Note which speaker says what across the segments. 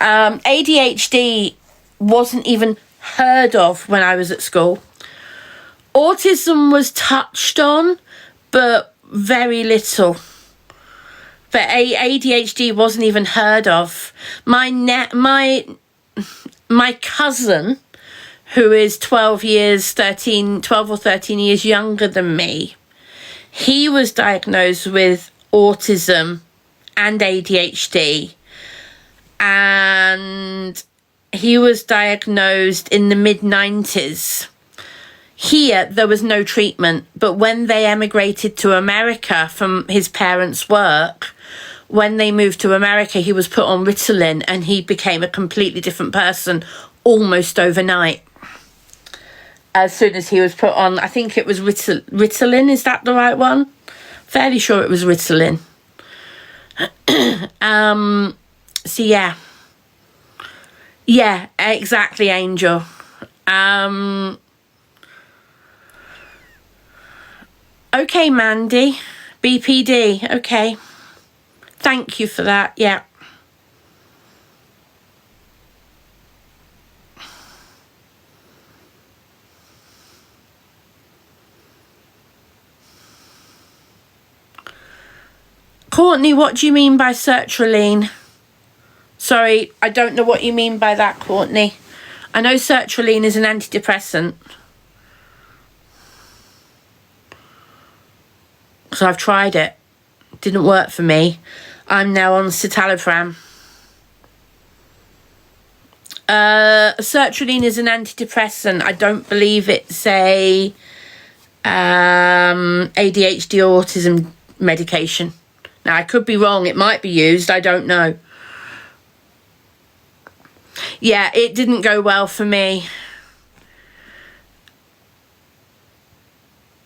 Speaker 1: ADHD wasn't even heard of when I was at school. Autism was touched on, but very little. But ADHD wasn't even heard of. My cousin, who is 12 or 13 years younger than me, he was diagnosed with autism and ADHD, and he was diagnosed in the mid-90s. Here, there was no treatment, but when they emigrated to America from his parents' work, when they moved to America, he was put on Ritalin, and he became a completely different person almost overnight. As soon as he was put on, I think it was Ritalin, is that the right one? Fairly sure it was Ritalin. So yeah. Yeah, exactly, Angel. Okay, Mandy. BPD, okay. Thank you for that, yeah. Courtney, what do you mean by sertraline? Sorry, I don't know what you mean by that, Courtney. I know sertraline is an antidepressant. So I've tried it. Didn't work for me. I'm now on citalopram. Sertraline is an antidepressant. I don't believe it's a ADHD autism medication. Now, I could be wrong. It might be used. I don't know. Yeah, it didn't go well for me.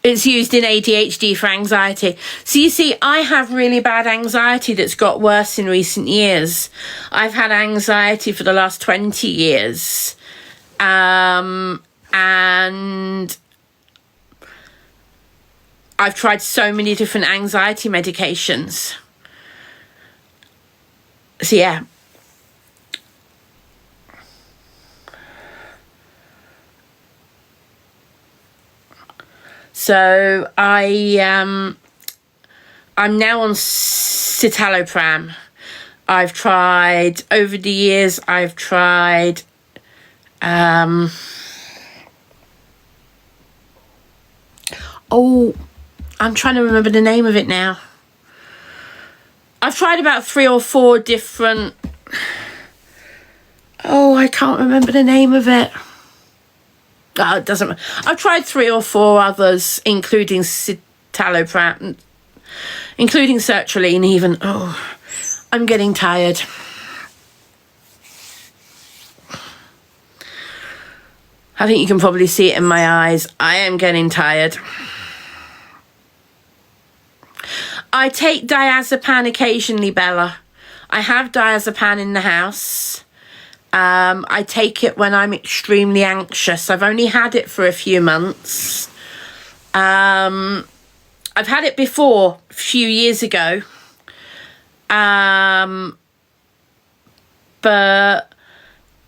Speaker 1: It's used in ADHD for anxiety. So you see, I have really bad anxiety that's got worse in recent years. I've had anxiety for the last 20 years. And I've tried so many different anxiety medications. So yeah. So I'm now on citalopram. I've tried, over the years, I've tried oh, I'm trying to remember the name of it now. I've tried about 3 or 4 different... Oh, I can't remember the name of it. Oh, it doesn't... I've tried 3 or 4 others, including citalopram, including sertraline even. Oh, I'm getting tired. I think you can probably see it in my eyes. I am getting tired. I take diazepam occasionally, Bella. I have diazepam in the house. I take it when I'm extremely anxious. I've only had it for a few months. I've had it before, a few years ago. But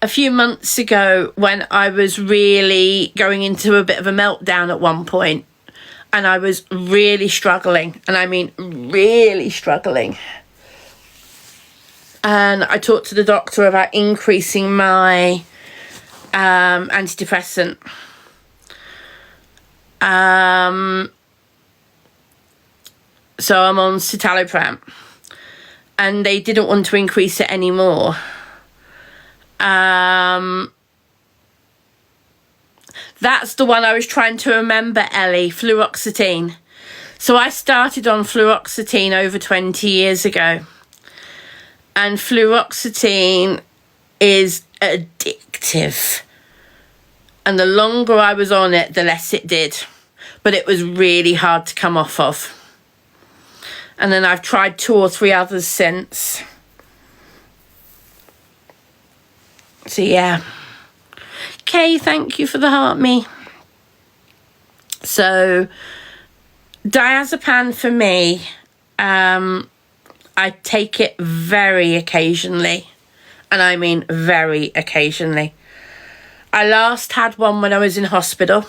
Speaker 1: a few months ago, when I was really going into a bit of a meltdown at one point, and I was really struggling, and I mean really struggling. And I talked to the doctor about increasing my antidepressant. So I'm on citalopram. And they didn't want to increase it anymore. That's the one I was trying to remember, Ellie, fluoxetine. So I started on fluoxetine over 20 years ago. And fluoxetine is addictive. And the longer I was on it, the less it did. But it was really hard to come off of. And then I've tried 2 or 3 others since. So yeah. Kay, thank you for the heart me. So diazepam for me, I take it very occasionally. And I mean very occasionally. I last had one when I was in hospital.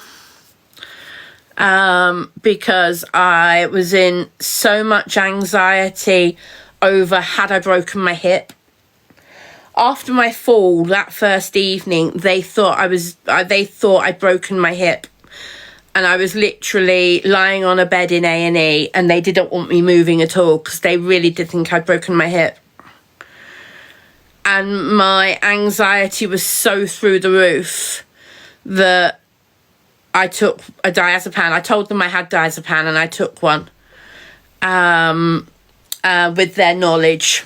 Speaker 1: Because I was in so much anxiety over had I broken my hip. After my fall that first evening, they thought I'd broken my hip, and I was literally lying on a bed in A&E, and they didn't want me moving at all because they really did think I'd broken my hip. And my anxiety was so through the roof that I took a diazepam. I told them I had diazepam, and I took one with their knowledge.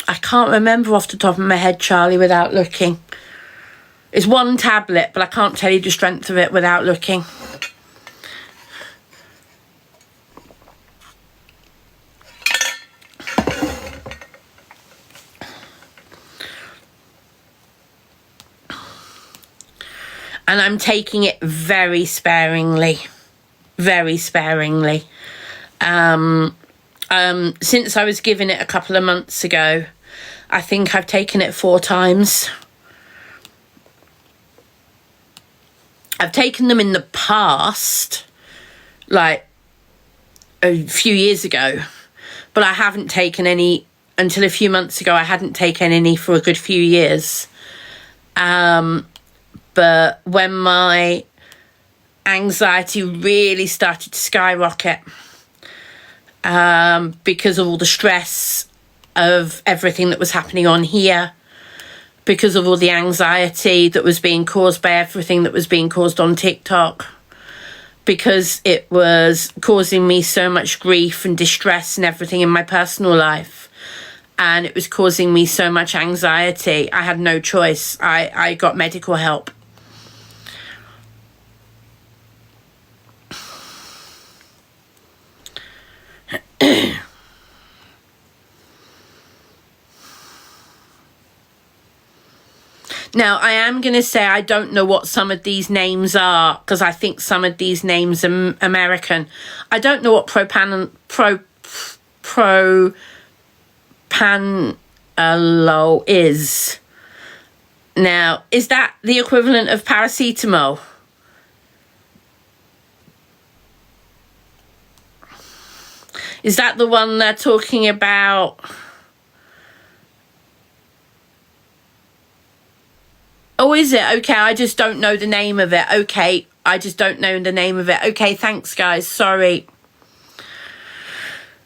Speaker 1: I can't remember off the top of my head, Charlie, without looking. It's one tablet, but I can't tell you the strength of it without looking. And I'm taking it very sparingly. Very sparingly. Since I was given it a couple of months ago, I think I've taken it 4 times. I've taken them in the past, like a few years ago, but I haven't taken any until a few months ago. I hadn't taken any for a good few years. But when my anxiety really started to skyrocket, because of all the stress of everything that was happening on here, because of all the anxiety that was being caused by everything that was being caused on TikTok, because it was causing me so much grief and distress and everything in my personal life, and it was causing me so much anxiety, I had no choice. I got medical help. Now, I am going to say I don't know what some of these names are, because I think some of these names are American. I don't know what propanol is. Now, is that the equivalent of paracetamol? Is that the one they're talking about? Oh, is it? Okay, I just don't know the name of it. Okay, I just don't know the name of it. Okay, thanks, guys. Sorry.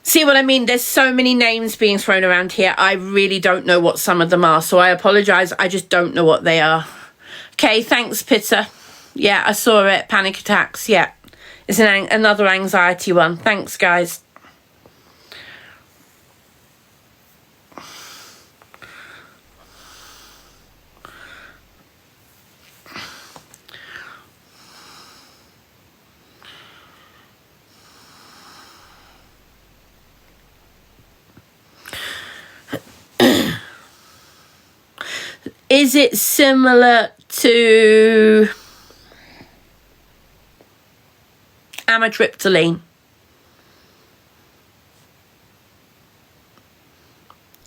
Speaker 1: See what I mean? There's so many names being thrown around here. I really don't know what some of them are, so I apologise. I just don't know what they are. Okay, thanks, Pitta. Yeah, I saw it. Panic attacks. Yeah, it's another anxiety one. Thanks, guys. Is it similar to amitriptyline?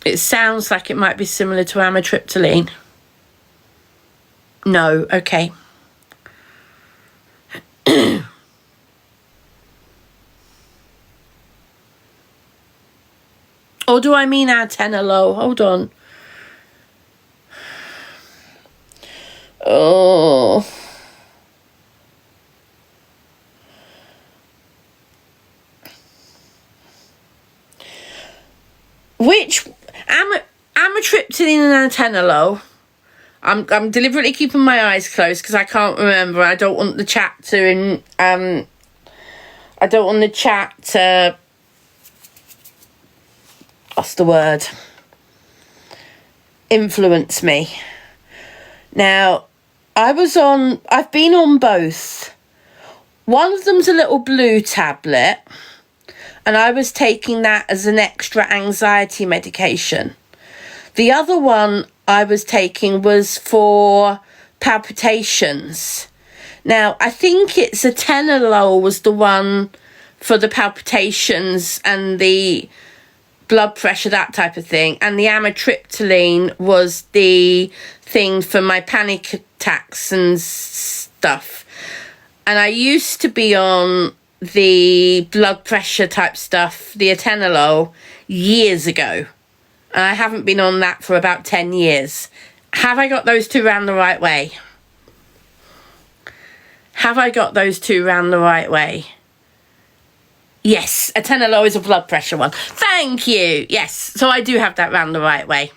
Speaker 1: It sounds like it might be similar to amitriptyline. No, okay. Or do I mean atenolol? Hold on. Oh. Which amitriptyline and atenolol? I'm deliberately keeping my eyes closed because I can't remember. I don't want the chat to what's the word? Influence me. Now, I've been on both. One of them's a little blue tablet, and I was taking that as an extra anxiety medication. The other one I was taking was for palpitations. Now, I think it's atenolol was the one for the palpitations and the blood pressure, that type of thing. And the amitriptyline was the thing for my panic attacks and stuff. And I used to be on the blood pressure type stuff, the atenolol, years ago. And I haven't been on that for about 10 years. Have I got those two round the right way? Have I got those two round the right way? Yes, atenolol is a blood pressure one. Thank you. Yes, so I do have that round the right way.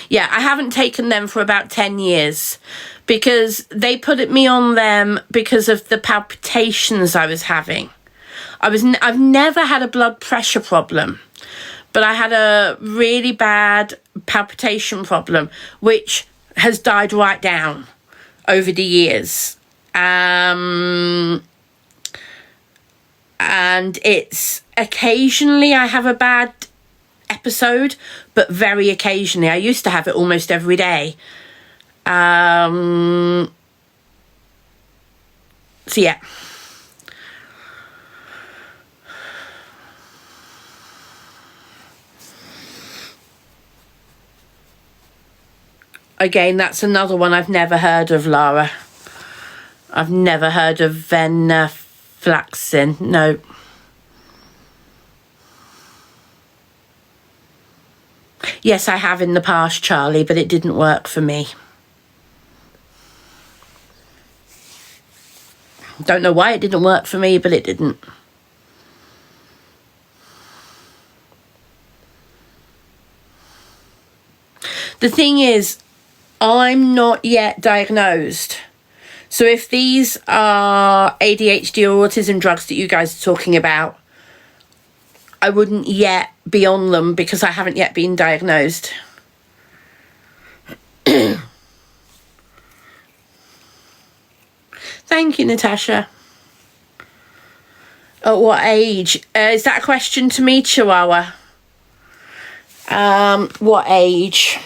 Speaker 1: Yeah, I haven't taken them for about 10 years because they put me on them because of the palpitations I was having. I've never had a blood pressure problem, but I had a really bad palpitation problem, which has died right down over the years. And it's occasionally I have a bad episode, but very occasionally. I used to have it almost every day. So yeah. Again, that's another one I've never heard of, Lara. I've never heard of venlafaxine. No. Yes, I have in the past, Charlie, but it didn't work for me. Don't know why it didn't work for me, but it didn't. The thing is, I'm not yet diagnosed. So if these are ADHD or autism drugs that you guys are talking about, I wouldn't yet be on them because I haven't yet been diagnosed. Thank you, Natasha. At what age? Is that a question to me, Chihuahua? What age?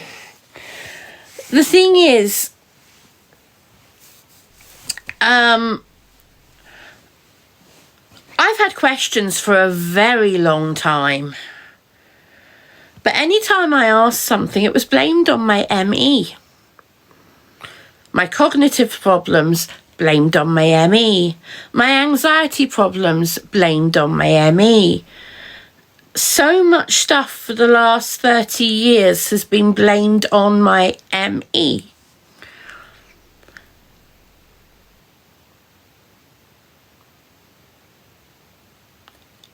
Speaker 1: The thing is, I've had questions for a very long time. But anytime I asked something, it was blamed on my ME. My cognitive problems, blamed on my ME. My anxiety problems, blamed on my ME. So much stuff for the last 30 years has been blamed on my ME.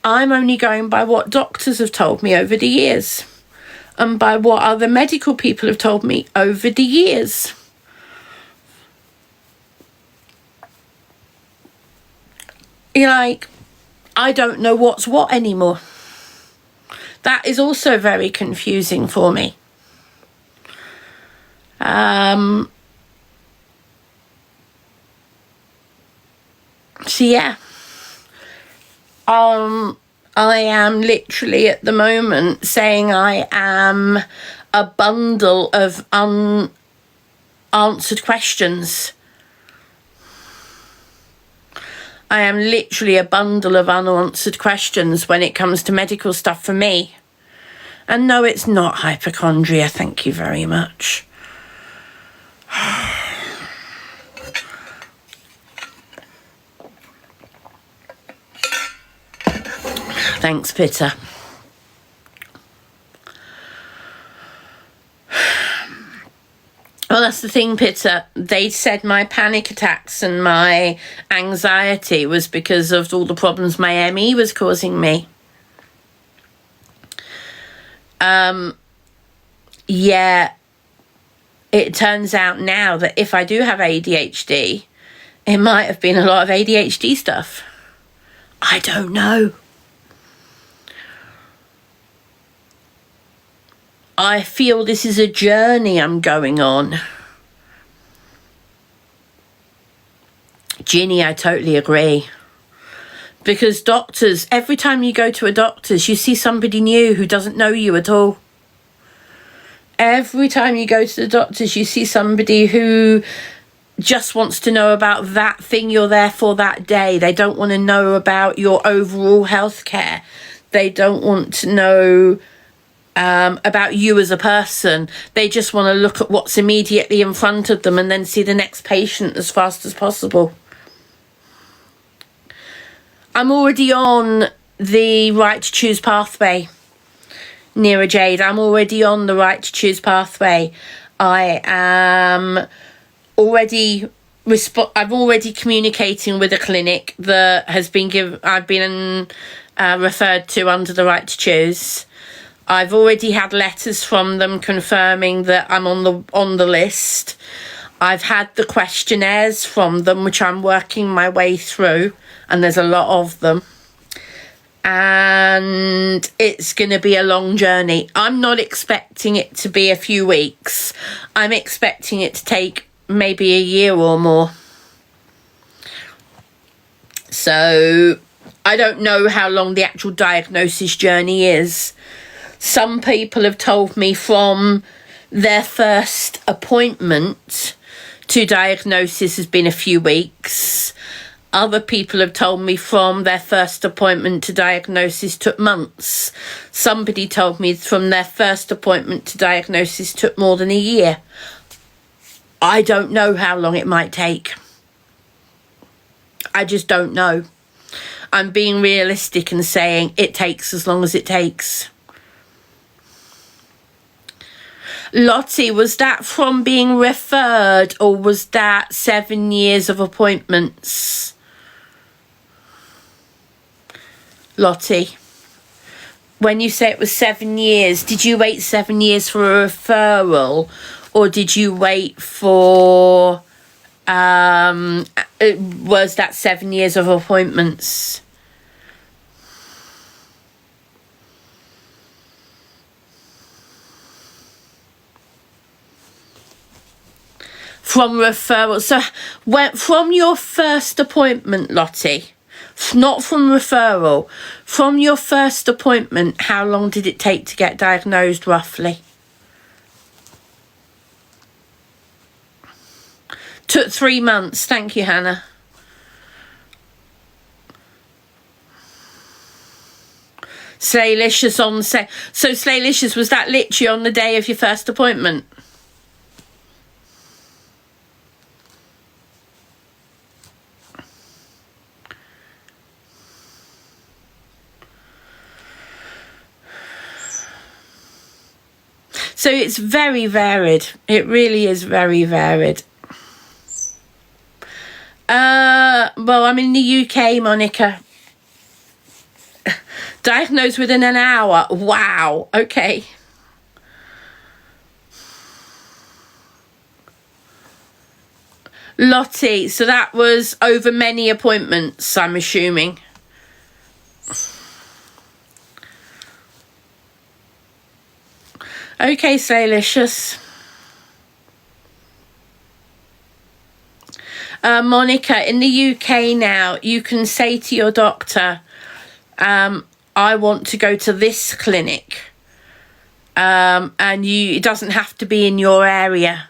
Speaker 1: I'm only going by what doctors have told me over the years and by what other medical people have told me over the years. You're like, I don't know what's what anymore. That is also very confusing for me. So yeah. I am literally at the moment saying I am a bundle of unanswered questions. I am literally a bundle of unanswered questions when it comes to medical stuff for me. And no, it's not hypochondria, thank you very much. Thanks, Pitta. Well, that's the thing, Pitta. They said my panic attacks and my anxiety was because of all the problems my ME was causing me. Yeah, it turns out now that if I do have ADHD, it might have been a lot of ADHD stuff. I don't know. I feel this is a journey I'm going on. Ginny, I totally agree. Because doctors, every time you go to a doctor's, you see somebody new who doesn't know you at all. Every time you go to the doctor's, you see somebody who just wants to know about that thing you're there for that day. They don't want to know about your overall health care. They don't want to know about you as a person. They just want to look at what's immediately in front of them and then see the next patient as fast as possible. I'm already on the right to choose pathway, Neera Jade. I'm already on the right to choose pathway. I am already I'm already communicating with a clinic that has been I've been referred to under the right to choose. I've already had letters from them confirming that I'm on the list. I've had the questionnaires from them, which I'm working my way through, and there's a lot of them. And it's going to be a long journey. I'm not expecting it to be a few weeks. I'm expecting it to take maybe a year or more. So I don't know how long the actual diagnosis journey is. Some people have told me from their first appointment to diagnosis has been a few weeks. Other people have told me from their first appointment to diagnosis took months. Somebody told me from their first appointment to diagnosis took more than a year. I don't know how long it might take. I just don't know. I'm being realistic and saying it takes as long as it takes. Lottie, was that from being referred or was that 7 years of appointments? Lottie, when you say it was 7 years, did you wait 7 years for a referral or did you wait for, was that 7 years of appointments? From referral. So from your first appointment, Lottie, not from referral, from your first appointment, how long did it take to get diagnosed roughly? Took 3 months. Thank you, Hannah. Slaylicious on so Slaylicious, was that literally on the day of your first appointment? So it's very varied. It really is very varied. Well, I'm in the UK, Monica. Diagnosed within an hour. Wow. Okay. Lottie, so that was over many appointments, I'm assuming. Okay, Slaylicious. Monica, in the UK now, you can say to your doctor, I want to go to this clinic. And it doesn't have to be in your area.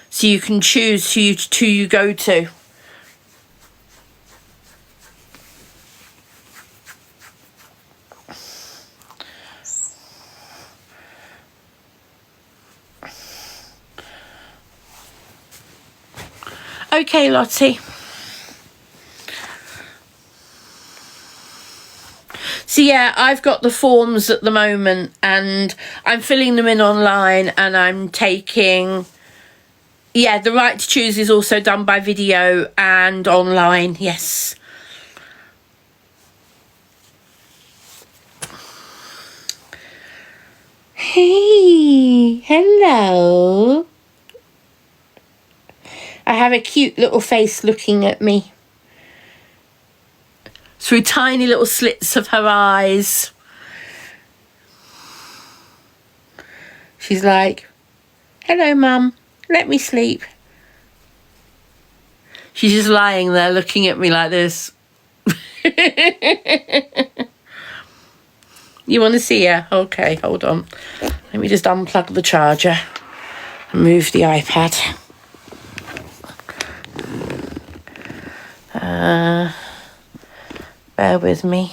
Speaker 1: So you can choose who you go to. Okay, Lottie. So yeah, I've got the forms at the moment and I'm filling them in online and I'm taking... Yeah, the right to choose is also done by video and online, yes. Hey, hello. I have a cute little face looking at me through tiny little slits of her eyes. She's like, hello, Mum. Let me sleep. She's just lying there looking at me like this. You want to see her? Okay, hold on. Let me just unplug the charger and move the iPad. Bear with me.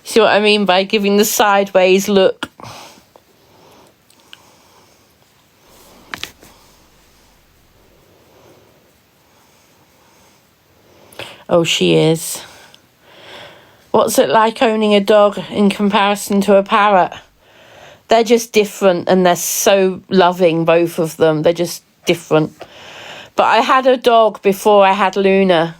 Speaker 1: See what I mean by giving the sideways look? Oh, she is. What's it like owning a dog in comparison to a parrot? They're just different, and they're so loving, both of them. They're just different. But I had a dog before I had Luna.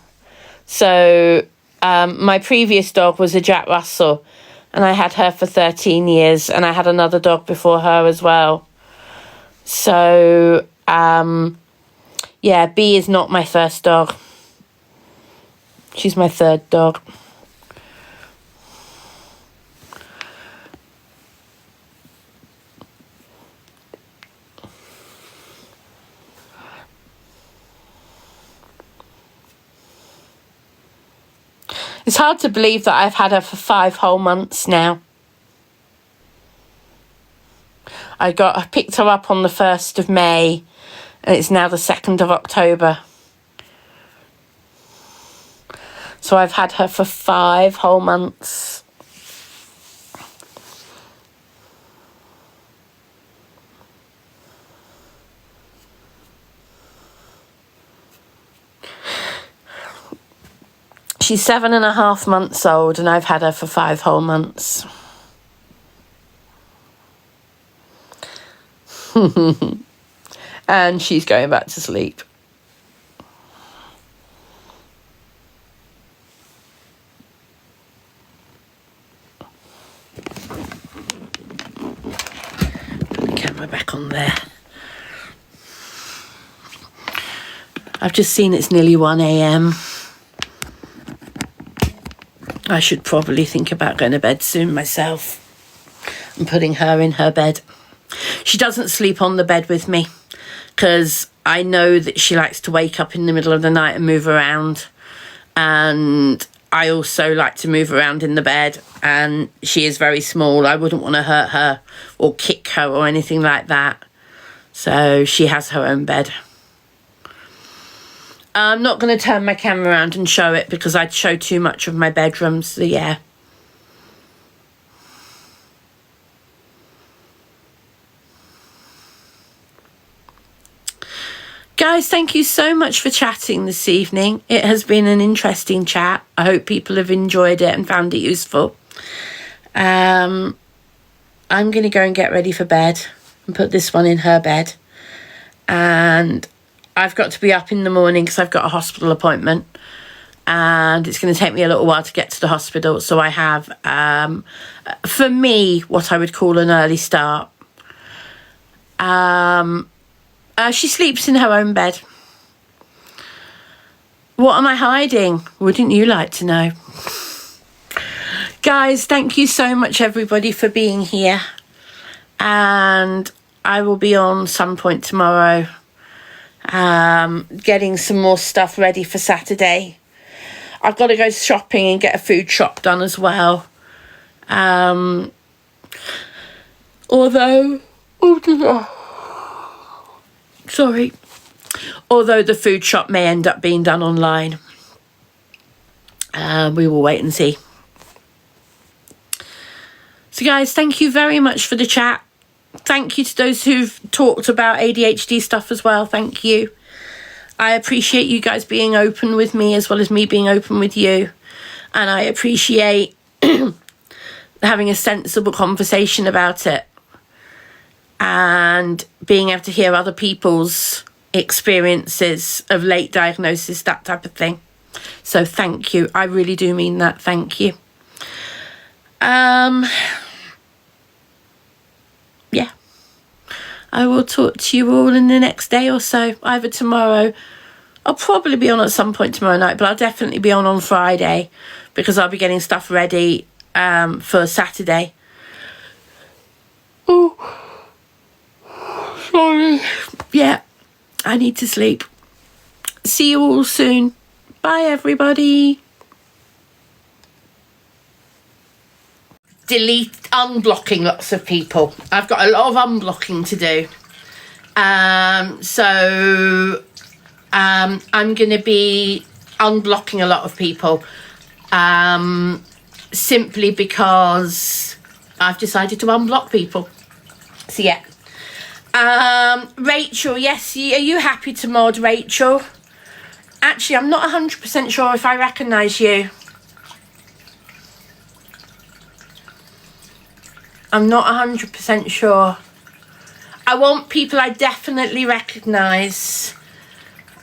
Speaker 1: So my previous dog was a Jack Russell, and I had her for 13 years, and I had another dog before her as well. So, yeah, Bee is not my first dog. She's my third dog. It's hard to believe that I've had her for 5 whole months now. I picked her up on the 1st of May, and it's now the 2nd of October. So I've had her for 5 whole months. She's 7.5 months old, and I've had her for 5 whole months. And she's going back to sleep. Put the camera back on there. I've just seen it's nearly 1 a.m. I should probably think about going to bed soon myself and putting her in her bed. She doesn't sleep on the bed with me because I know that she likes to wake up in the middle of the night and move around. And I also like to move around in the bed, and she is very small. I wouldn't want to hurt her or kick her or anything like that. So she has her own bed. I'm not going to turn my camera around and show it because I'd show too much of my bedroom, so yeah. Guys, thank you so much for chatting this evening. It has been an interesting chat. I hope people have enjoyed it and found it useful. I'm going to go and get ready for bed and put this one in her bed. And I've got to be up in the morning because I've got a hospital appointment, and it's going to take me a little while to get to the hospital. So I have, for me, what I would call an early start. She sleeps in her own bed. What am I hiding? Wouldn't you like to know? Guys, thank you so much, everybody, for being here. And I will be on some point tomorrow. Getting some more stuff ready for Saturday. I've got to go shopping and get a food shop done as well. Although the food shop may end up being done online. We will wait and see. So guys, thank you very much for the chat. Thank you to those who've talked about ADHD stuff as well. Thank you. I appreciate you guys being open with me as well as me being open with you. And I appreciate having a sensible conversation about it and being able to hear other people's experiences of late diagnosis, that type of thing. So thank you. I really do mean that. Thank you. Yeah. I will talk to you all in the next day or so, either tomorrow. I'll probably be on at some point tomorrow night, but I'll definitely be on Friday because I'll be getting stuff ready for Saturday. Oh, sorry. Yeah, I need to sleep. See you all soon. Bye, everybody. Unblocking lots of people. I've got a lot of unblocking to do. So I'm going to be unblocking a lot of people, simply because I've decided to unblock people. So yeah. Rachel, yes, are you happy to mod, Rachel? Actually, I'm not 100% sure if I recognise you. I'm not 100% sure. I want people I definitely recognise.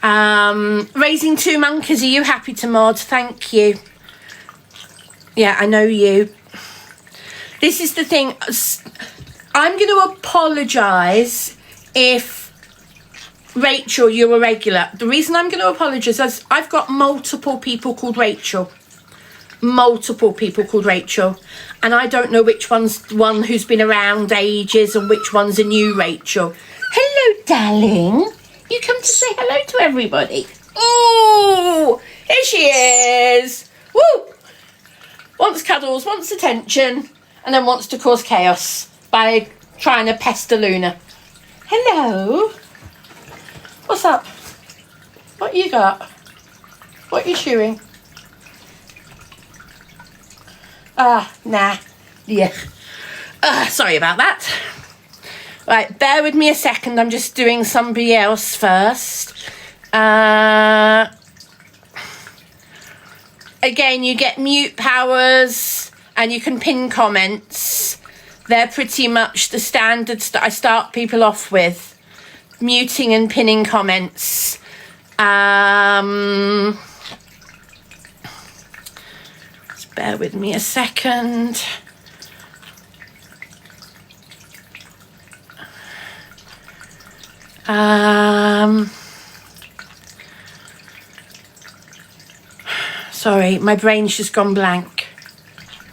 Speaker 1: Raising Two Monkeys, are you happy to mod? Thank you. Yeah, I know you. This is the thing. I'm going to apologise if, Rachel, you're a regular. The reason I'm going to apologise is I've got multiple people called Rachel. Multiple people called Rachel. And I don't know which one's the one who's been around ages and which one's a new Rachel. Hello, darling. You come to say hello to everybody. Oh, here she is. Woo! Wants cuddles, wants attention, and then wants to cause chaos by trying to pester Luna. Hello. What's up? What you got? What you chewing? Nah. Yeah. Sorry about that. Right, bear with me a second. I'm just doing somebody else first. Again, you get mute powers and you can pin comments. They're pretty much the standards that I start people off with. Muting and pinning comments. Just bear with me a second. Sorry, my brain's just gone blank.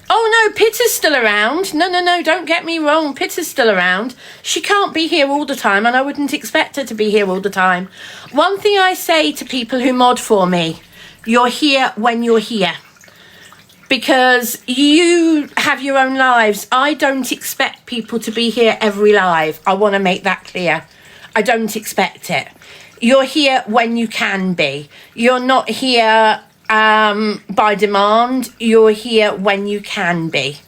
Speaker 1: Oh no, Pitta's still around. No, don't get me wrong. Pitta's still around. She can't be here all the time, and I wouldn't expect her to be here all the time. One thing I say to people who mod for me, you're here when you're here. Because you have your own lives. I don't expect people to be here every live. I want to make that clear. I don't expect it. You're here when you can be. You're not here by demand. You're here when you can be.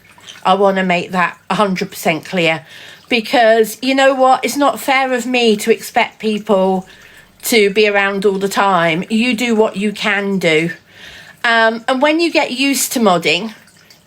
Speaker 1: I want to make that 100% clear, because you know what, it's not fair of me to expect people to be around all the time. You do what you can do, and when you get used to modding,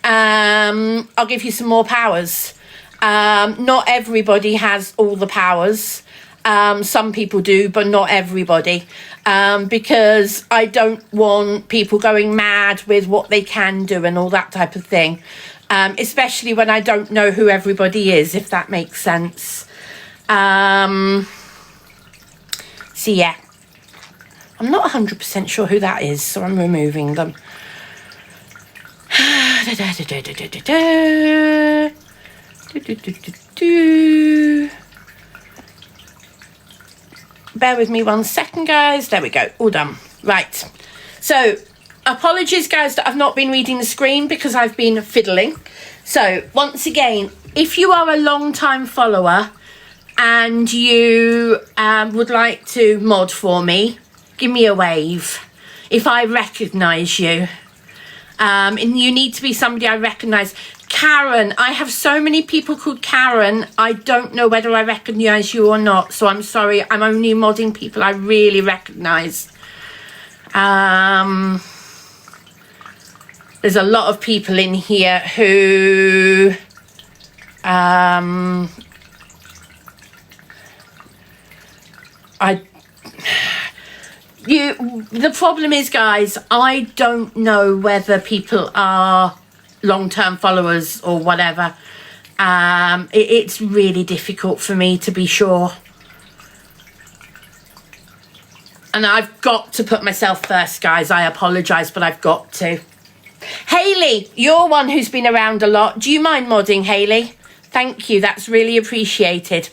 Speaker 1: I'll give you some more powers. Not everybody has all the powers. Some people do, but not everybody, because I don't want people going mad with what they can do and all that type of thing, especially when I don't know who everybody is, if that makes sense. So yeah, I'm not 100% sure who that is, so I'm removing them. Bear with me 1 second, guys. There we go. All done. Right. So, apologies, guys, that I've not been reading the screen because I've been fiddling. So, once again, if you are a long-time follower and you would like to mod for me, give me a wave if I recognise you. And you need to be somebody I recognise. Karen, I have so many people called Karen, I don't know whether I recognise you or not, so I'm sorry. I'm only modding people I really recognise. There's a lot of people in here who the problem is, guys, I don't know whether people are long-term followers or whatever. It's really difficult for me to be sure, and I've got to put myself first, guys. I apologise, but I've got to. Hayley, you're one who's been around a lot. Do you mind modding, Hayley? Thank you, that's really appreciated.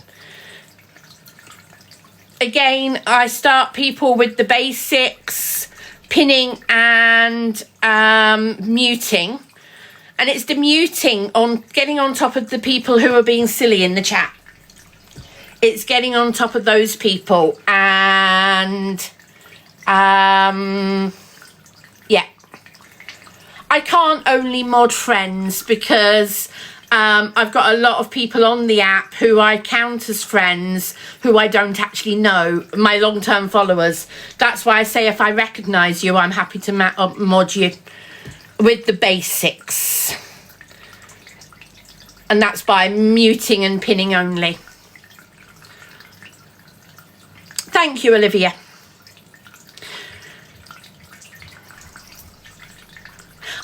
Speaker 1: Again, I start people with the basics, pinning and muting. And it's the muting on getting on top of the people who are being silly in the chat. It's getting on top of those people, and yeah. I can't only mod friends because I've got a lot of people on the app who I count as friends who I don't actually know, my long-term followers. That's why I say if I recognise you, I'm happy to mod you with the basics. And that's by muting and pinning only. Thank you, Olivia.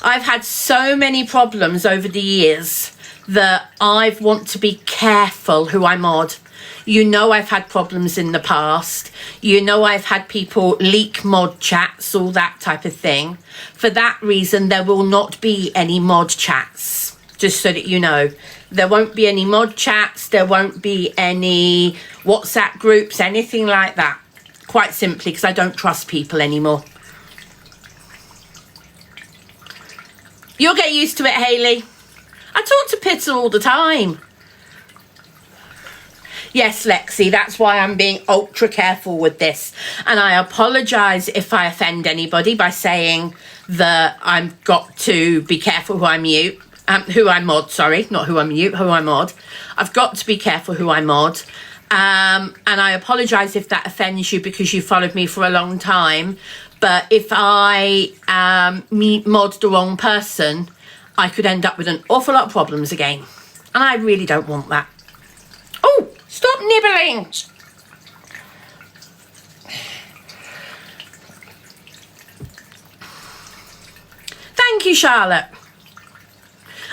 Speaker 1: I've had so many problems over the years that I want to be careful who I mod. You know, I've had problems in the past. You know, I've had people leak mod chats, all that type of thing. For that reason, there will not be any mod chats, just so that you know. There won't be any mod chats. There won't be any WhatsApp groups, anything like that. Quite simply because I don't trust people anymore. You'll get used to it, Hayley. I talk to Pitter all the time. Yes, Lexi, that's why I'm being ultra careful with this. And I apologise if I offend anybody by saying that I've got to be careful who I mute. Who I mod, sorry. Not who I mute, who I mod. I've got to be careful who I mod. And I apologise if that offends you because you followed me for a long time. But if I mod the wrong person, I could end up with an awful lot of problems again. And I really don't want that. Oh, stop nibbling. Thank you, Charlotte.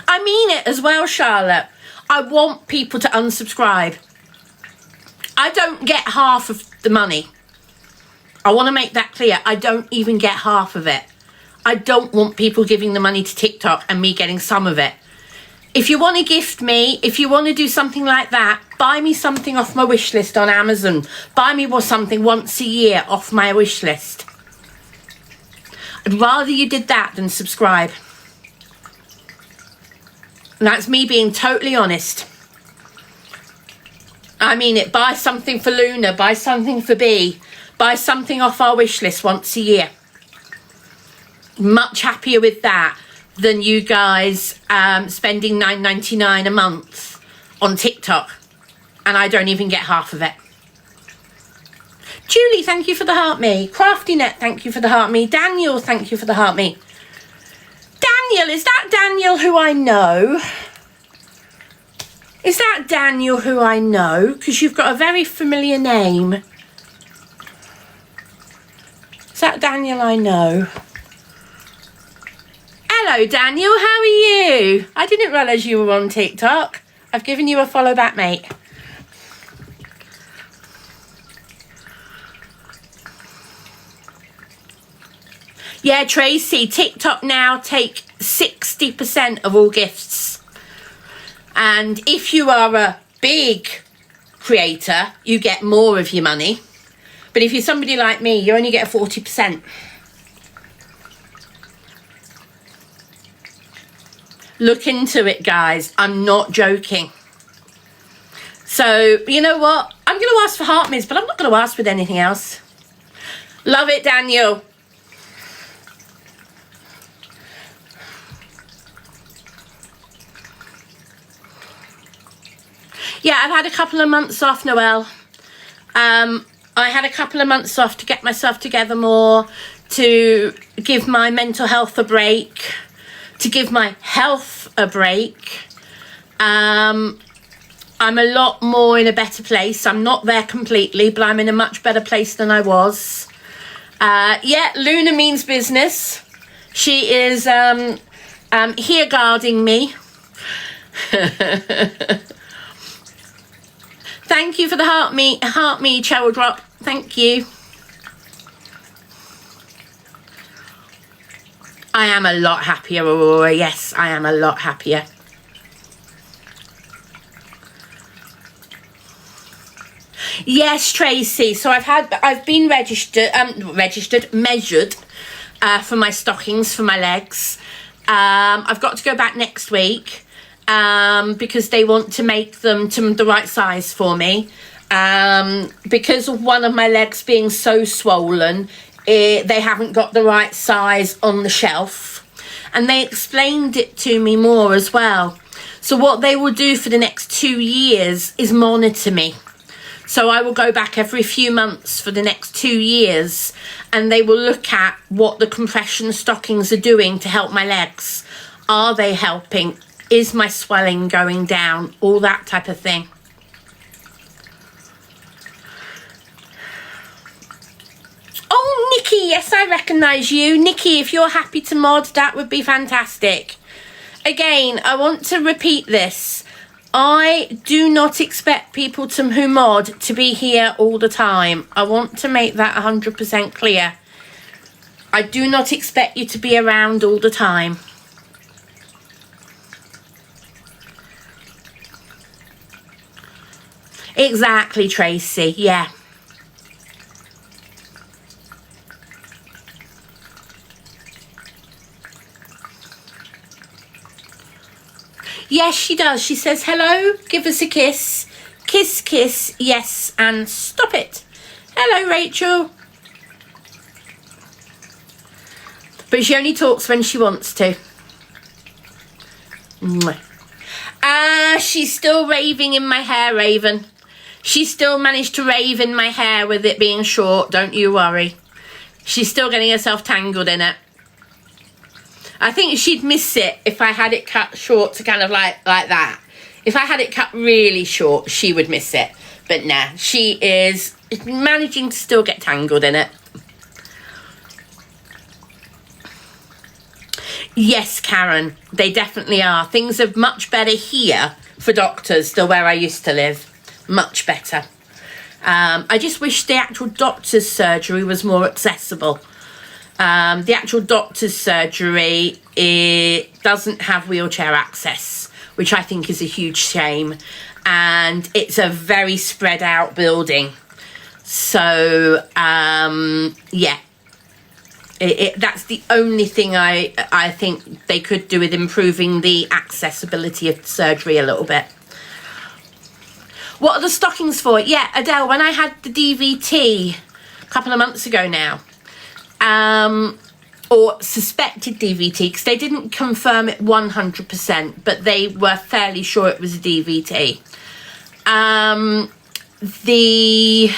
Speaker 1: I mean it as well, Charlotte. I want people to unsubscribe. I don't get half of the money. I want to make that clear. I don't even get half of it. I don't want people giving the money to TikTok and me getting some of it. If you want to gift me, if you want to do something like that, buy me something off my wish list on Amazon. Buy me something once a year off my wish list. I'd rather you did that than subscribe. And that's me being totally honest. I mean it. Buy something for Luna. Buy something for B. Buy something off our wish list once a year. Much happier with that than you guys spending $9.99 a month on TikTok. And I don't even get half of it. Julie, thank you for the heart me. CraftyNet, thank you for the heart me. Daniel, thank you for the heart me. Daniel, is that Daniel who I know? Is that Daniel who I know? Because you've got a very familiar name. Is that Daniel I know? Hello, Daniel. How are you? I didn't realise you were on TikTok. I've given you a follow back, mate. Yeah, Tracy, TikTok now take 60% of all gifts. And if you are a big creator, you get more of your money. But if you're somebody like me, you only get 40%. Look into it, guys. I'm not joking. So, you know what? I'm going to ask for heart mids, but I'm not going to ask with anything else. Love it, Daniel. Yeah, I've had a couple of months off, Noelle. I had a couple of months off to get myself together more, to give my mental health a break, to give my health a break. I'm a lot more in a better place. I'm not there completely, but I'm in a much better place than I was. Yeah, Luna means business. She is here guarding me. Thank you for the heart me, Cheryl Drop. Thank you. I am a lot happier, Aurora. Yes, I am a lot happier. Yes, Tracy. So I've been measured for my stockings for my legs. I've got to go back next week because they want to make them to the right size for me. Because of one of my legs being so swollen, they haven't got the right size on the shelf. And they explained it to me more as well. So what they will do for the next 2 years is monitor me. So I will go back every few months for the next 2 years, and they will look at what the compression stockings are doing to help my legs. Are they helping? Is my swelling going down? All that type of thing. Oh, Nikki, yes, I recognise you. Nikki, if you're happy to mod, that would be fantastic. Again, I want to repeat this. I do not expect people who mod to be here all the time. I want to make that 100% clear. I do not expect you to be around all the time. Exactly, Tracy, yeah. Yes, she does. She says, hello, give us a kiss. Kiss, kiss, yes, and stop it. Hello, Rachel. But she only talks when she wants to. She's still raving in my hair, Raven. She still managed to rave in my hair with it being short, don't you worry. She's still getting herself tangled in it. I think she'd miss it if I had it cut short to kind of like that. If I had it cut really short, she would miss it. But nah, she is managing to still get tangled in it. Yes, Karen, they definitely are. Things are much better here for doctors than where I used to live. Much better. I just wish the actual doctor's surgery was more accessible. The actual doctor's surgery, it doesn't have wheelchair access, which I think is a huge shame. And it's a very spread out building. So, yeah. That's the only thing I think they could do with improving the accessibility of surgery a little bit. What are the stockings for? Yeah, Adele, when I had the DVT a couple of months ago now, or suspected DVT, because they didn't confirm it 100%, but they were fairly sure it was a DVT. The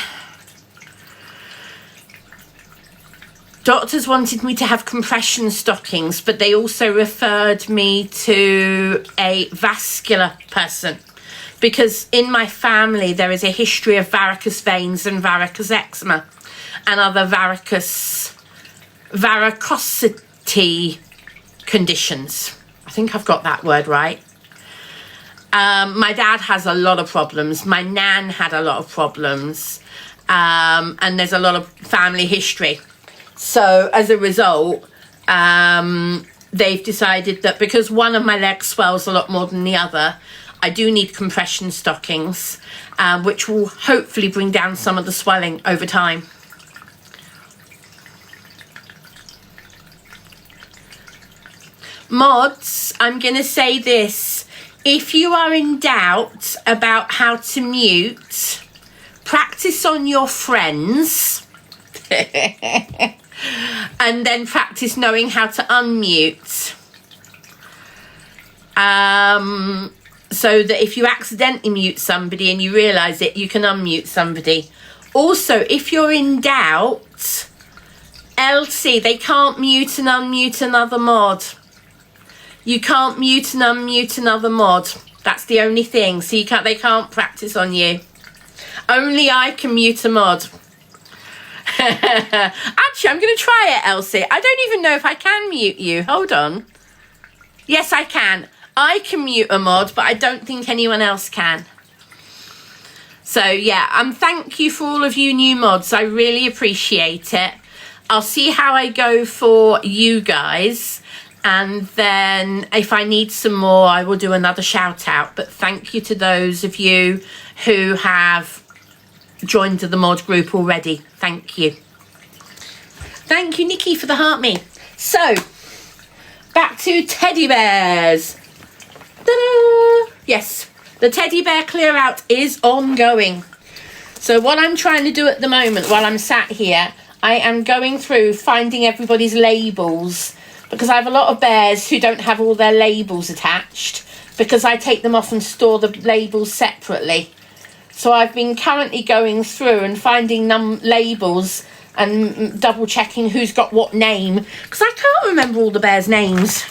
Speaker 1: doctors wanted me to have compression stockings, but they also referred me to a vascular person, because in my family there is a history of varicose veins and varicose eczema and other varicosity conditions. I think I've got that word right. My dad has a lot of problems. My nan had a lot of problems. And there's a lot of family history. So as a result, they've decided that because one of my legs swells a lot more than the other, I do need compression stockings, which will hopefully bring down some of the swelling over time. Mods, I'm going to say this. If you are in doubt about how to mute, practice on your friends and then practice knowing how to unmute. So that if you accidentally mute somebody and you realise it, you can unmute somebody. Also, if you're in doubt, Elsie, they can't mute and unmute another mod. You can't mute and unmute another mod. That's the only thing. So they can't practice on you. Only I can mute a mod. Actually, I'm going to try it, Elsie. I don't even know if I can mute you. Hold on. Yes, I can. I can mute a mod, but I don't think anyone else can. So, yeah, thank you for all of you new mods. I really appreciate it. I'll see how I go for you guys. And then if I need some more, I will do another shout out. But thank you to those of you who have joined the mod group already. Thank you. Thank you, Nikki, for the heart me. So, back to teddy bears. Ta-da! Yes, the teddy bear clear out is ongoing. So what I'm trying to do at the moment while I'm sat here, I am going through finding everybody's labels, because I have a lot of bears who don't have all their labels attached, because I take them off and store the labels separately. So I've been currently going through and finding labels and double checking who's got what name, because I can't remember all the bears' names.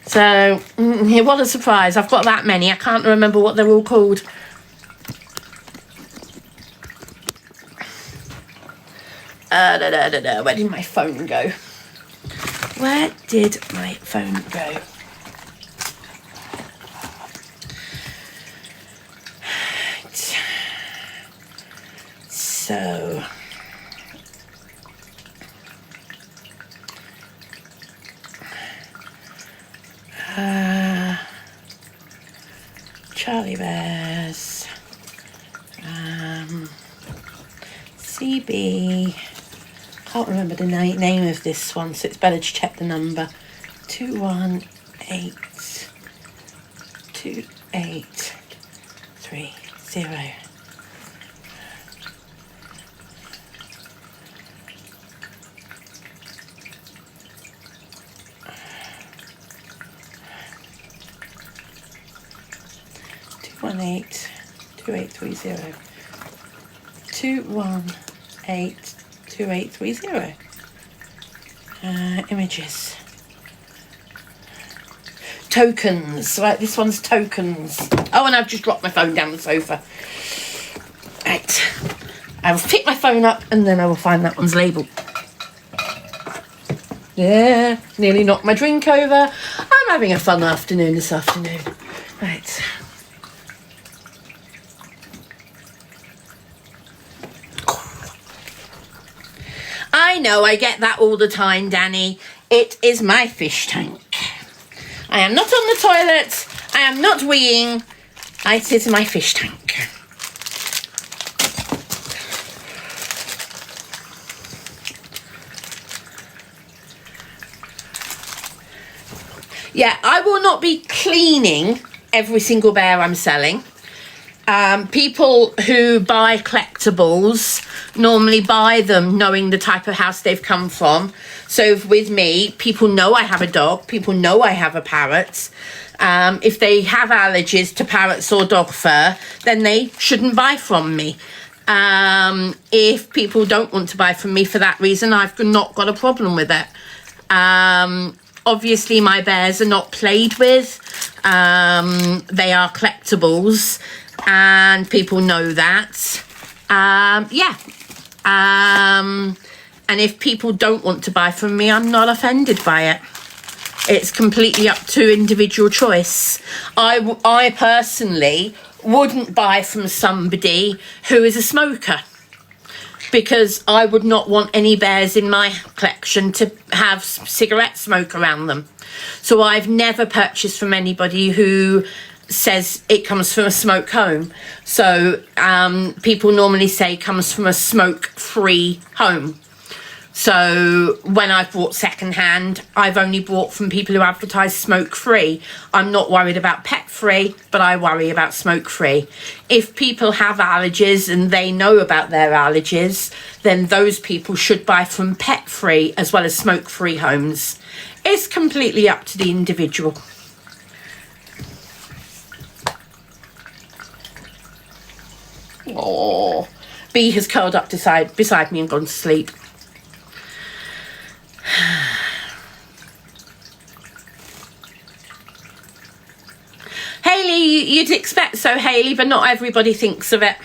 Speaker 1: So what a surprise, I've got that many, I can't remember what they're all called. Where did my phone go? Where did my phone go? So Charlie Bears, CB, can't remember the name of this one, so it's better to check the number. 2182830. 2182830. 2182830. Images. Tokens. Right, this one's tokens. Oh, and I've just dropped my phone down the sofa. Right. I will pick my phone up and then I will find that one's label. Yeah, nearly knocked my drink over. I'm having a fun afternoon this afternoon. Right. I know, I get that all the time, Danny. It is my fish tank. I am not on the toilet. I am not weeing. It is my fish tank. Yeah, I will not be cleaning every single bear I'm selling. People who buy collectibles normally buy them knowing the type of house they've come from. So with me, people know I have a dog, people know I have a parrot. If they have allergies to parrots or dog fur, then they shouldn't buy from me. If people don't want to buy from me for that reason, I've not got a problem with it. Obviously my bears are not played with. They are collectibles. And people know that. Yeah. And if people don't want to buy from me, I'm not offended by it. It's completely up to individual choice. I personally wouldn't buy from somebody who is a smoker, because I would not want any bears in my collection to have cigarette smoke around them. So I've never purchased from anybody who says it comes from a smoke home. So people normally say comes from a smoke-free home. So when I've bought secondhand, I've only bought from people who advertise smoke-free. I'm not worried about pet-free, but I worry about smoke-free. If people have allergies and they know about their allergies, then those people should buy from pet-free as well as smoke-free homes. It's completely up to the individual. Oh, B has curled up beside me and gone to sleep. Hayley, you'd expect so, Hayley, but not everybody thinks of it.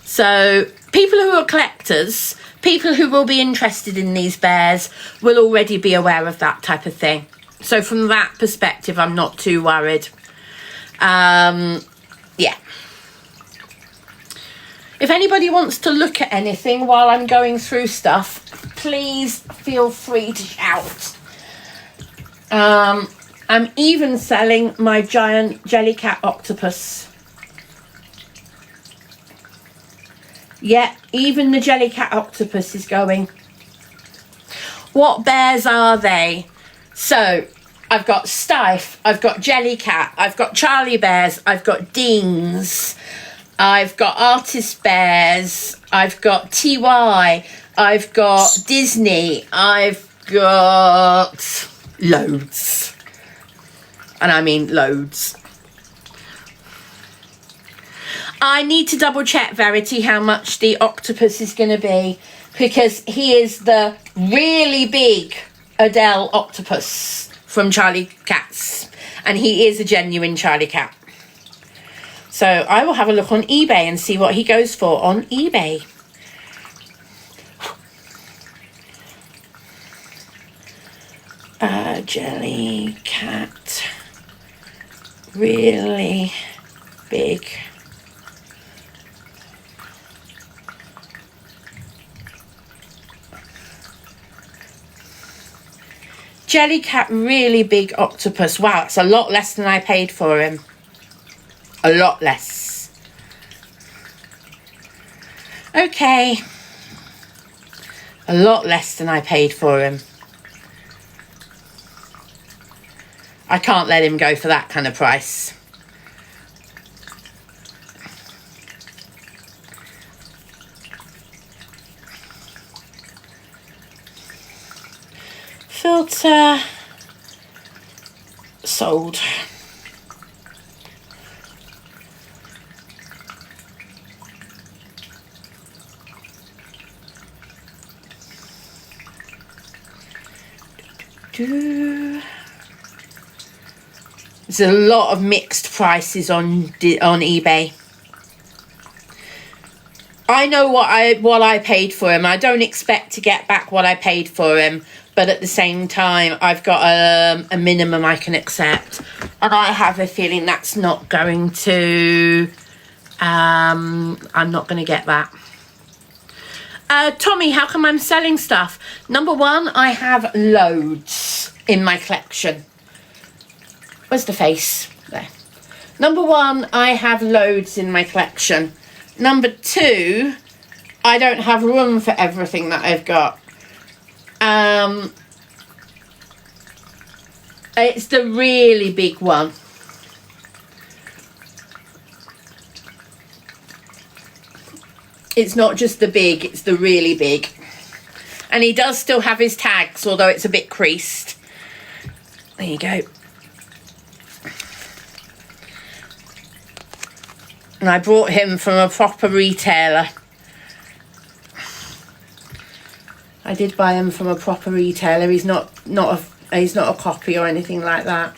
Speaker 1: So people who are collectors, people who will be interested in these bears, will already be aware of that type of thing. So from that perspective, I'm not too worried. Yeah. If anybody wants to look at anything while I'm going through stuff, please feel free to shout. I'm even selling my giant jellycat octopus. Yeah, even the jellycat octopus is going. What bears are they? So, I've got Stife, I've got Jellycat, I've got Charlie Bears, I've got Deans. I've got Artist Bears. I've got TY. I've got Disney. I've got loads. And I mean loads. I need to double check, Verity, how much the octopus is going to be, because he is the really big Adele octopus from Charlie Cats, and he is a genuine Charlie Cat. So I will have a look on eBay and see what he goes for on eBay. Jelly cat, really big. Jellycat, really big octopus. Wow, that's a lot less than I paid for him. A lot less. Okay. A lot less than I paid for him. I can't let him go for that kind of price. Filter. Sold. There's a lot of mixed prices on eBay. I know what I paid for him. I don't expect to get back what I paid for him, but at the same time, I've got a minimum I can accept, and I have a feeling that's not going to. I'm not going to get that. Tommy, how come I'm selling stuff? Number one, I have loads in my collection. Where's the face? There. Number one, I have loads in my collection. Number two, I don't have room for everything that I've got. It's the really big one. It's not just the big, it's the really big. And he does still have his tags, although it's a bit creased. There you go. And I bought him from a proper retailer. I did buy him from a proper retailer. He's not a copy or anything like that.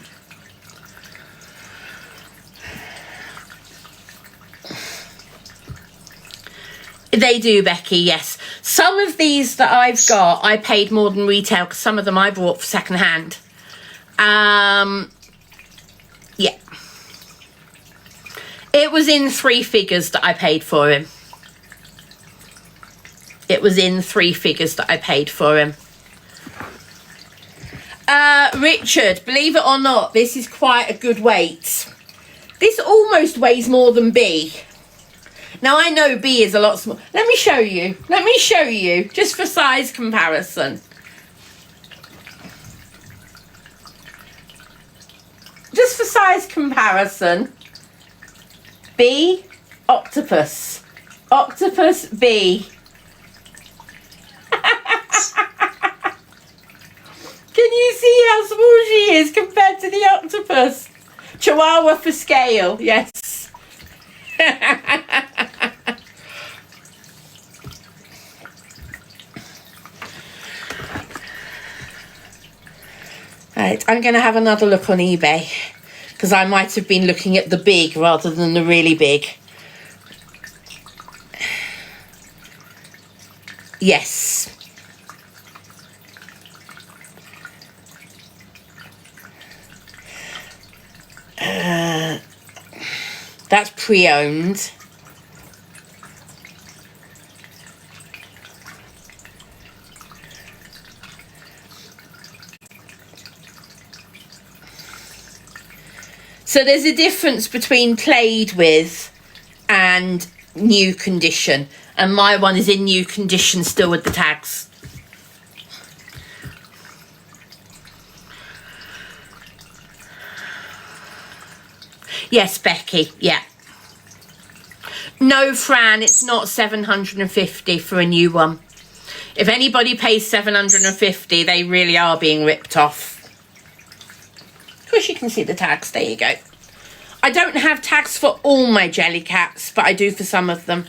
Speaker 1: They do, Becky, yes. Some of these that I've got, I paid more than retail, because some of them I bought for second hand. Yeah. It was in 3 figures that I paid for him. It was in 3 figures that I paid for him. Richard, believe it or not, this is quite a good weight. This almost weighs more than B. Now, I know B is a lot smaller. Let me show you. Let me show you, just for size comparison. Just for size comparison. B, octopus. Octopus, B. Can you see how small she is compared to the octopus? Chihuahua for scale, yes. Right, I'm going to have another look on eBay, because I might have been looking at the big rather than the really big. Yes. That's pre-owned. So there's a difference between played with and new condition, and my one is in new condition still with the tags. Yes, Becky, yeah. No, Fran, it's not 750 for a new one. If anybody pays 750, they really are being ripped off. Of course, you can see the tags. There you go. I don't have tags for all my jelly cats, but I do for some of them.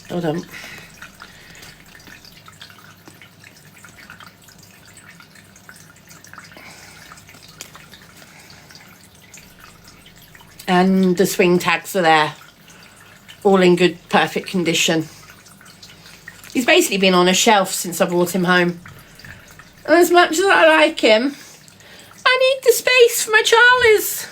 Speaker 1: Hold on. And the swing tags are there, all in good, perfect condition. He's basically been on a shelf since I brought him home. And as much as I like him, I need the space for my Charlies.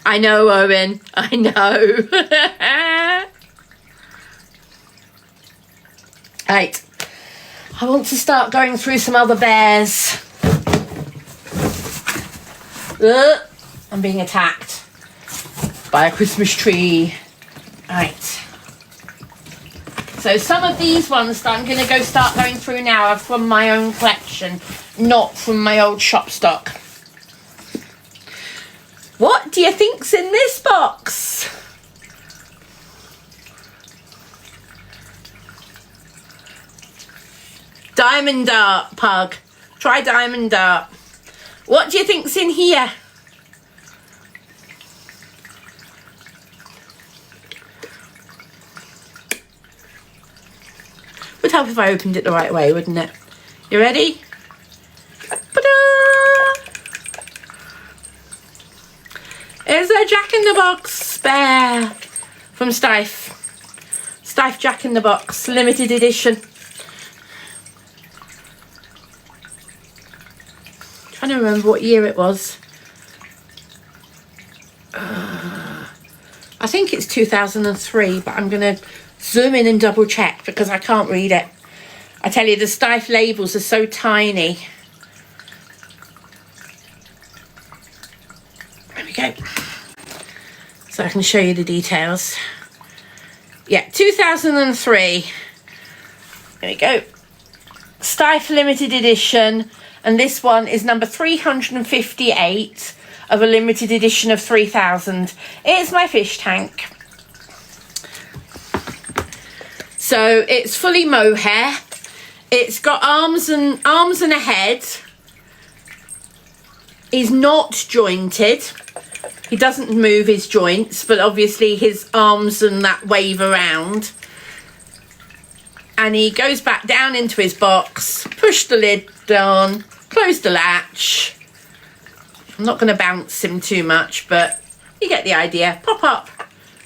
Speaker 1: I know, Owen, I know. Right, I want to start going through some other bears. I'm being attacked by a Christmas tree. Right. So some of these ones that I'm going to start going through now are from my own collection, not from my old shop stock. What do you think's in this box? Diamond Dart Pug. Try Diamond Dart. What do you think's in here? Would help if I opened it the right way, wouldn't it? You ready? Ta-da! It's a Jack in the Box bear from Steiff. Steiff Jack in the Box, limited edition. Trying to remember what year it was. I think it's 2003, but I'm going to zoom in and double check because I can't read it. I tell you, the Steiff labels are so tiny. There we go. So I can show you the details. Yeah, 2003. There we go. Steiff limited edition. And this one is number 358 of a limited edition of 3,000. It's my fish tank. So it's fully mohair. It's got arms and a head. He's not jointed. He doesn't move his joints, but obviously his arms and that wave around. And he goes back down into his box, push the lid down, close the latch. I'm not going to bounce him too much, but you get the idea. Pop up.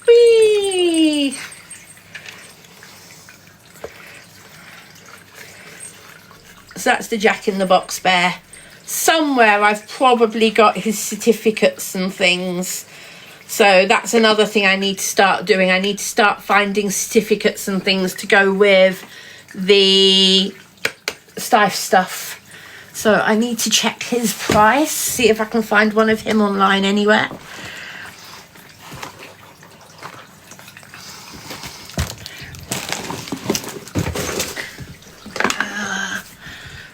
Speaker 1: Whee! So that's the Jack in the Box bear. Somewhere I've probably got his certificates and things. So that's another thing I need to start doing. I need to start finding certificates and things to go with the Steiff stuff. So I need to check his price, see if I can find one of him online anywhere.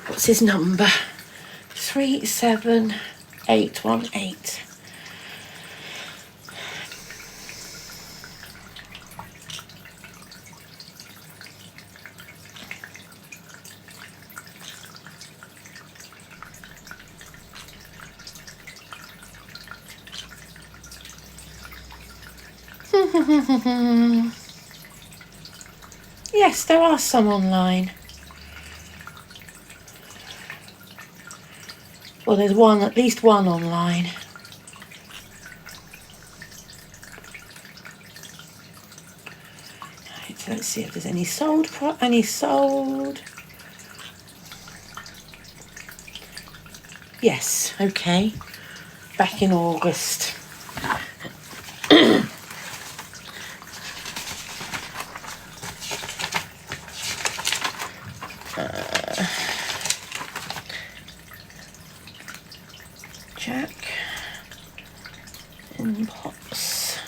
Speaker 1: What's his number? 37818. Yes, there are some online. Well, there's one, at least one online. Right, so let's see if there's any sold. Yes, okay. Back in August. Jack in box.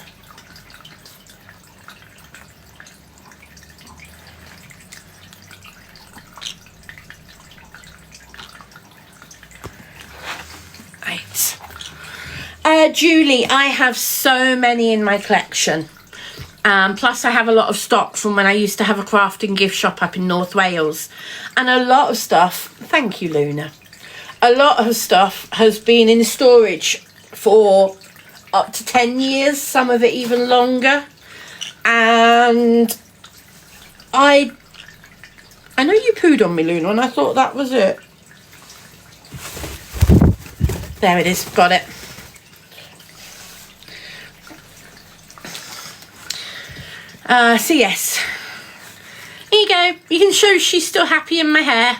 Speaker 1: Julie, I have so many in my collection. Plus I have a lot of stock from when I used to have a craft and gift shop up in North Wales. And a lot of stuff, thank you Luna, a lot of stuff has been in storage for up to 10 years, some of it even longer. And I know you pooed on me, Luna, and I thought that was it. There it is, got it. So yes, here you go. You can show she's still happy in my hair.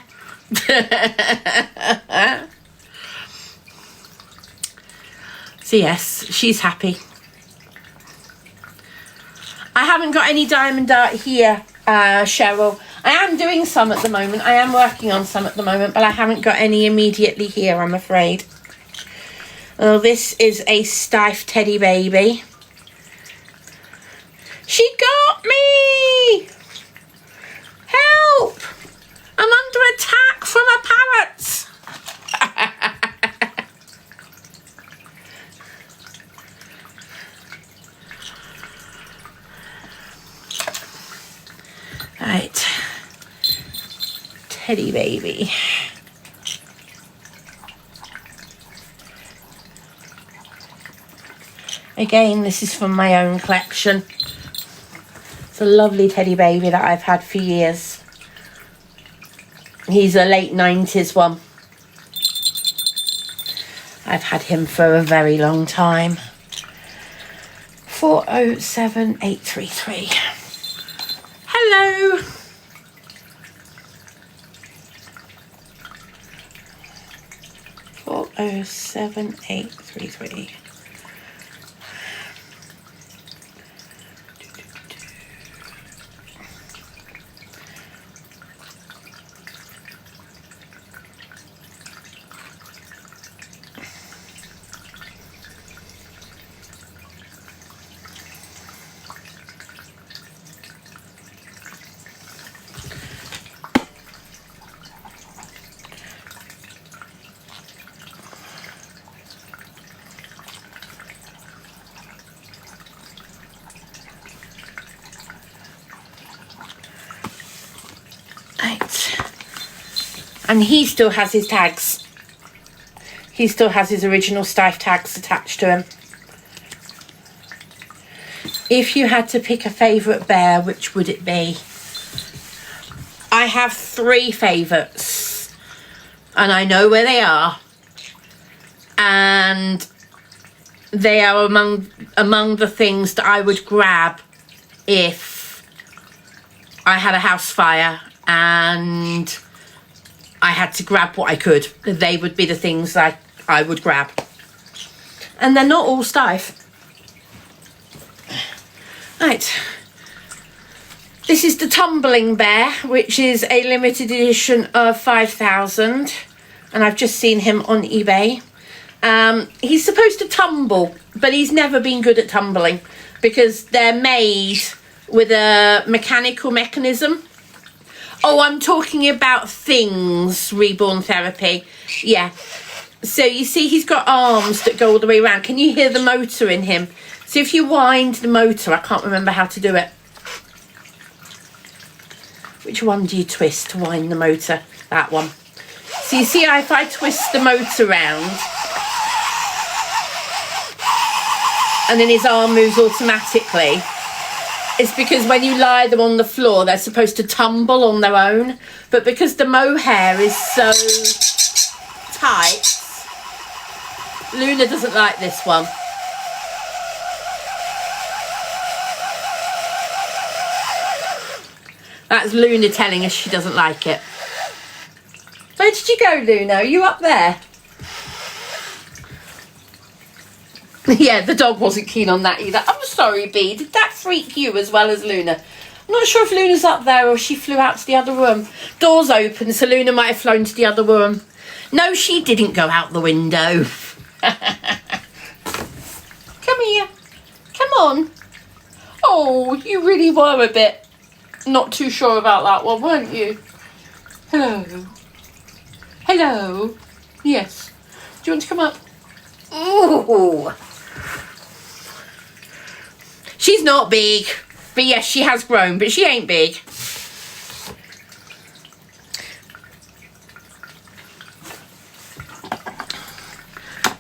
Speaker 1: So yes, she's happy. I haven't got any diamond art here, Cheryl. I am doing some at the moment. I am working on some at the moment, but I haven't got any immediately here, I'm afraid. Oh, this is a Stife teddy baby. She got me! Help! I'm under attack from a parrot. Right. Teddy baby. Again, this is from my own collection. It's a lovely teddy baby that I've had for years. He's a late 90s one. I've had him for a very long time. 407833. Hello. Oh 7833. And he still has his tags. He still has his original Stife tags attached to him. If you had to pick a favourite bear, which would it be? I have 3 favourites. And I know where they are. And they are among the things that I would grab if I had a house fire and I had to grab what I could. They would be the things I would grab. And they're not all Stife. Right. This is the Tumbling Bear, which is a limited edition of 5,000. And I've just seen him on eBay. He's supposed to tumble, but he's never been good at tumbling because they're made with a mechanical mechanism. Oh, I'm talking about Things Reborn Therapy. Yeah. So you see he's got arms that go all the way around. Can you hear the motor in him? So if you wind the motor, I can't remember how to do it. Which one do you twist to wind the motor? That one. So you see if I twist the motor round and then his arm moves automatically, it's because when you lie them on the floor, they're supposed to tumble on their own. But because the mohair is so tight, Luna doesn't like this one. That's Luna telling us she doesn't like it. Where did you go, Luna? Are you up there? Yeah, the dog wasn't keen on that either. I'm sorry, Bee. Did that freak you as well as Luna? I'm not sure if Luna's up there or she flew out to the other room. Door's open, so Luna might have flown to the other room. No, she didn't go out the window. Come here. Come on. Oh, you really were a bit not too sure about that one, weren't you? Hello. Hello. Yes. Do you want to come up? Ooh. She's not big. But yes, she has grown, but she ain't big.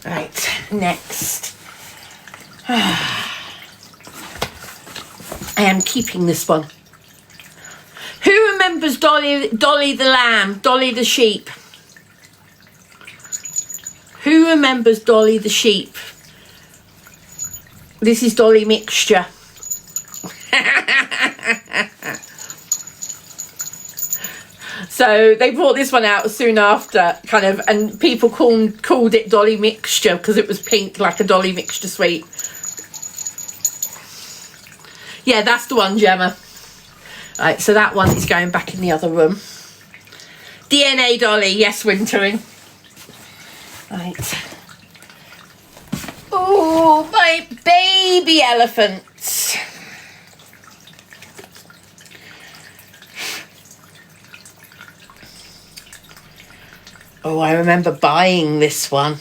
Speaker 1: Right, next. I am keeping this one. Who remembers Dolly the lamb, Dolly the sheep? Who remembers Dolly the sheep? This is Dolly mixture. So they brought this one out soon after, kind of, and people called it Dolly mixture because it was pink like a Dolly mixture sweet. Yeah, that's the one, Gemma. Right, so that one is going back in the other room. DNA Dolly, yes, wintering. Right. Oh, my baby elephants. Oh, I remember buying this one.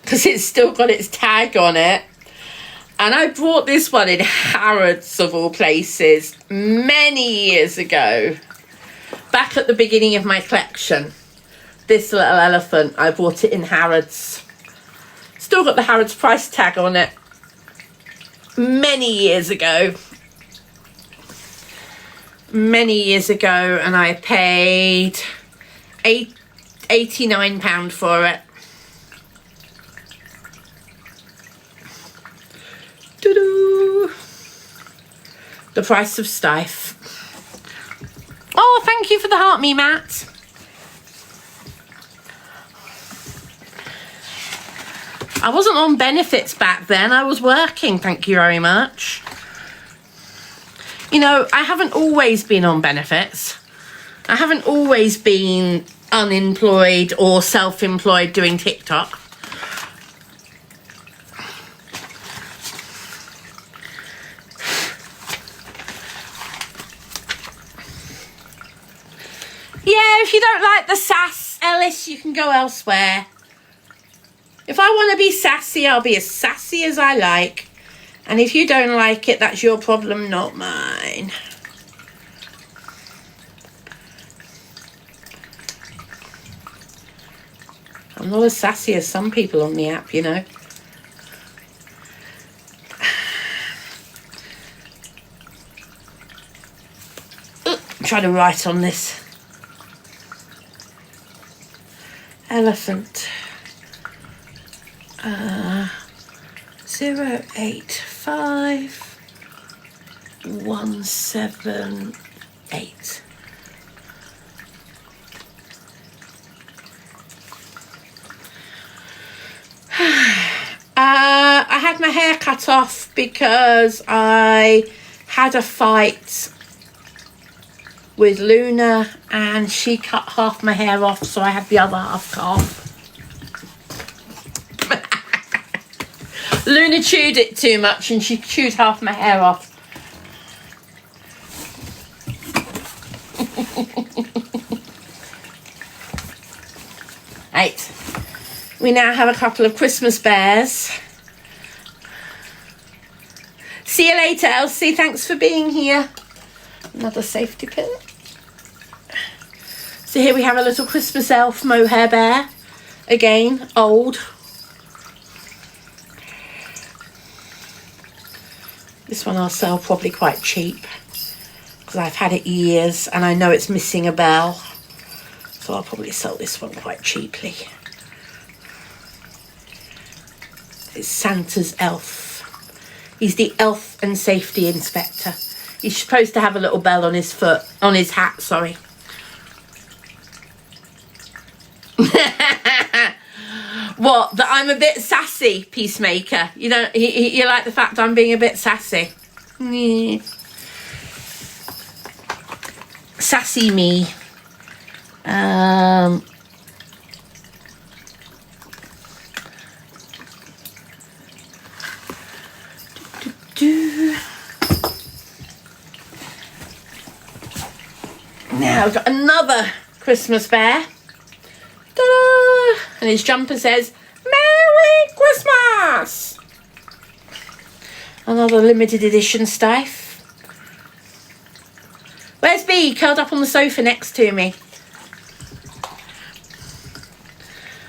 Speaker 1: Because it's still got its tag on it. And I bought this one in Harrods, of all places, many years ago. Back at the beginning of my collection. This little elephant, I bought it in Harrods. Still got the Harrods price tag on it. Many years ago. And I paid £89 for it. Doo-doo. The price of Stife. Oh, thank you for the heart, me Matt. I wasn't on benefits back then. I was working, thank you very much. You know, I haven't always been on benefits. I haven't always been unemployed or self-employed doing TikTok. Yeah, if you don't like the sass, Ellis, you can go elsewhere. If I want to be sassy, I'll be as sassy as I like. And if you don't like it, that's your problem, not mine. I'm not as sassy as some people on the app, you know. Try to write on this. Elephant. 085178. I had my hair cut off because I had a fight with Luna and she cut half my hair off, so I had the other half cut off. Luna chewed it too much and she chewed half my hair off. Right. We now have a couple of Christmas bears. See you later, Elsie. Thanks for being here. Another safety pin. So here we have a little Christmas elf mohair bear. Again, old. This one I'll sell probably quite cheap because I've had it years and I know it's missing a bell. So I'll probably sell this one quite cheaply. It's Santa's elf. He's the elf and safety inspector. He's supposed to have a little bell on his foot, on his hat, sorry. What? That I'm a bit sassy, Peacemaker. You don't. You like the fact I'm being a bit sassy. Sassy me. Now I've got another Christmas bear. Ta-da! And his jumper says, Merry Christmas! Another limited edition stuff. Where's B? Curled up on the sofa next to me.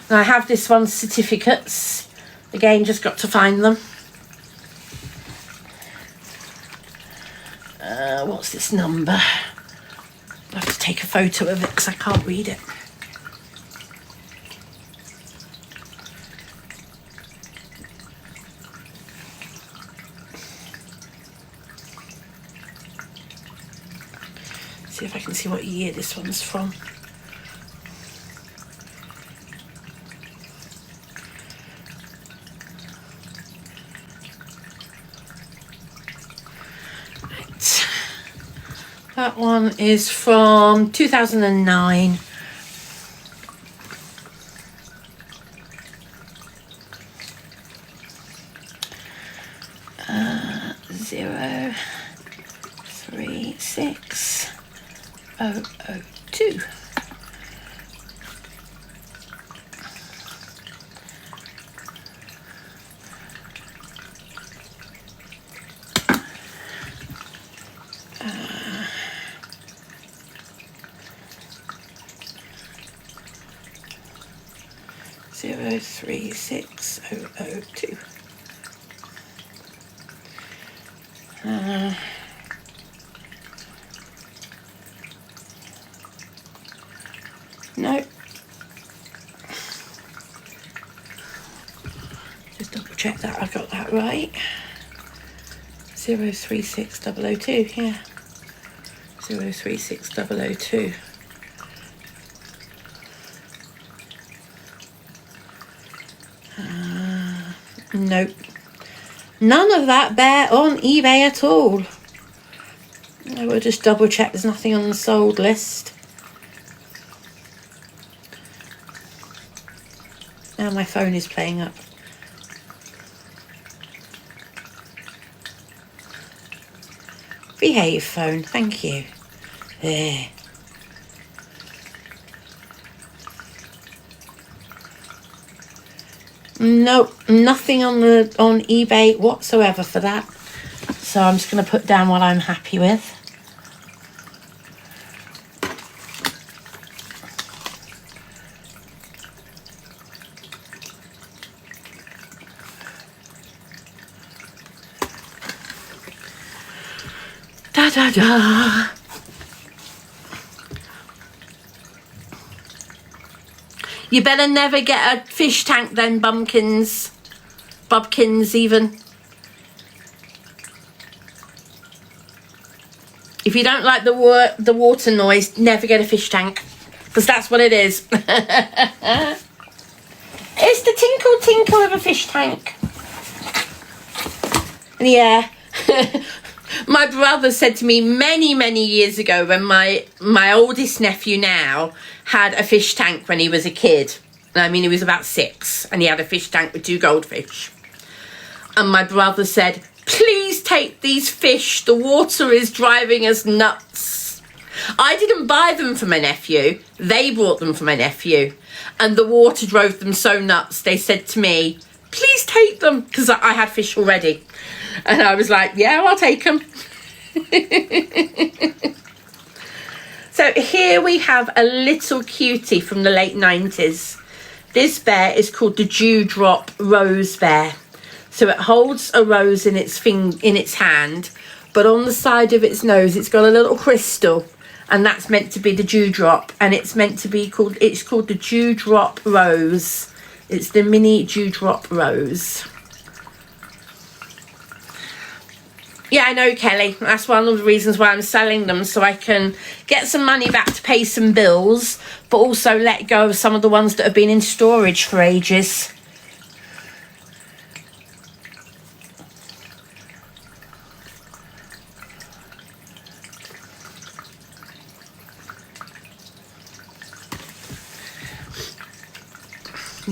Speaker 1: And I have this one's certificates. Again, just got to find them. What's this number? I have to take a photo of it because I can't read it. See if I can see what year this one's from. Right. That one is from 2009. Uh, 036 002. Zero 36002. No. Just double check that I got that right. 036002, yeah. 036002. Nope. None of that bear on eBay at all. I will just double check there's nothing on the sold list. Now my phone is playing up. Behave, phone, thank you. There. Nope, nothing on eBay whatsoever for that. So I'm just going to put down what I'm happy with. Da da da. You better never get a fish tank then, Bubkins even. If you don't like the water noise, never get a fish tank. Because that's what it is. It's the tinkle tinkle of a fish tank. And yeah. My brother said to me many years ago when my oldest nephew now had a fish tank when he was a kid. I mean, he was about 6 and he had a fish tank with 2 goldfish. And my brother said, please take these fish. The water is driving us nuts. I didn't buy them for my nephew. They bought them for my nephew. And the water drove them so nuts. They said to me, please take them. Because I had fish already. And I was like, yeah, I'll take them. So here we have a little cutie from the late 90s. This bear is called the Dewdrop Rose Bear. So it holds a rose in its hand, but on the side of its nose it's got a little crystal, and that's meant to be the dewdrop, and it's meant to be called the Dewdrop Rose. It's the mini Dewdrop Rose. Yeah, I know, Kelly. That's one of the reasons why I'm selling them, so I can get some money back to pay some bills, but also let go of some of the ones that have been in storage for ages.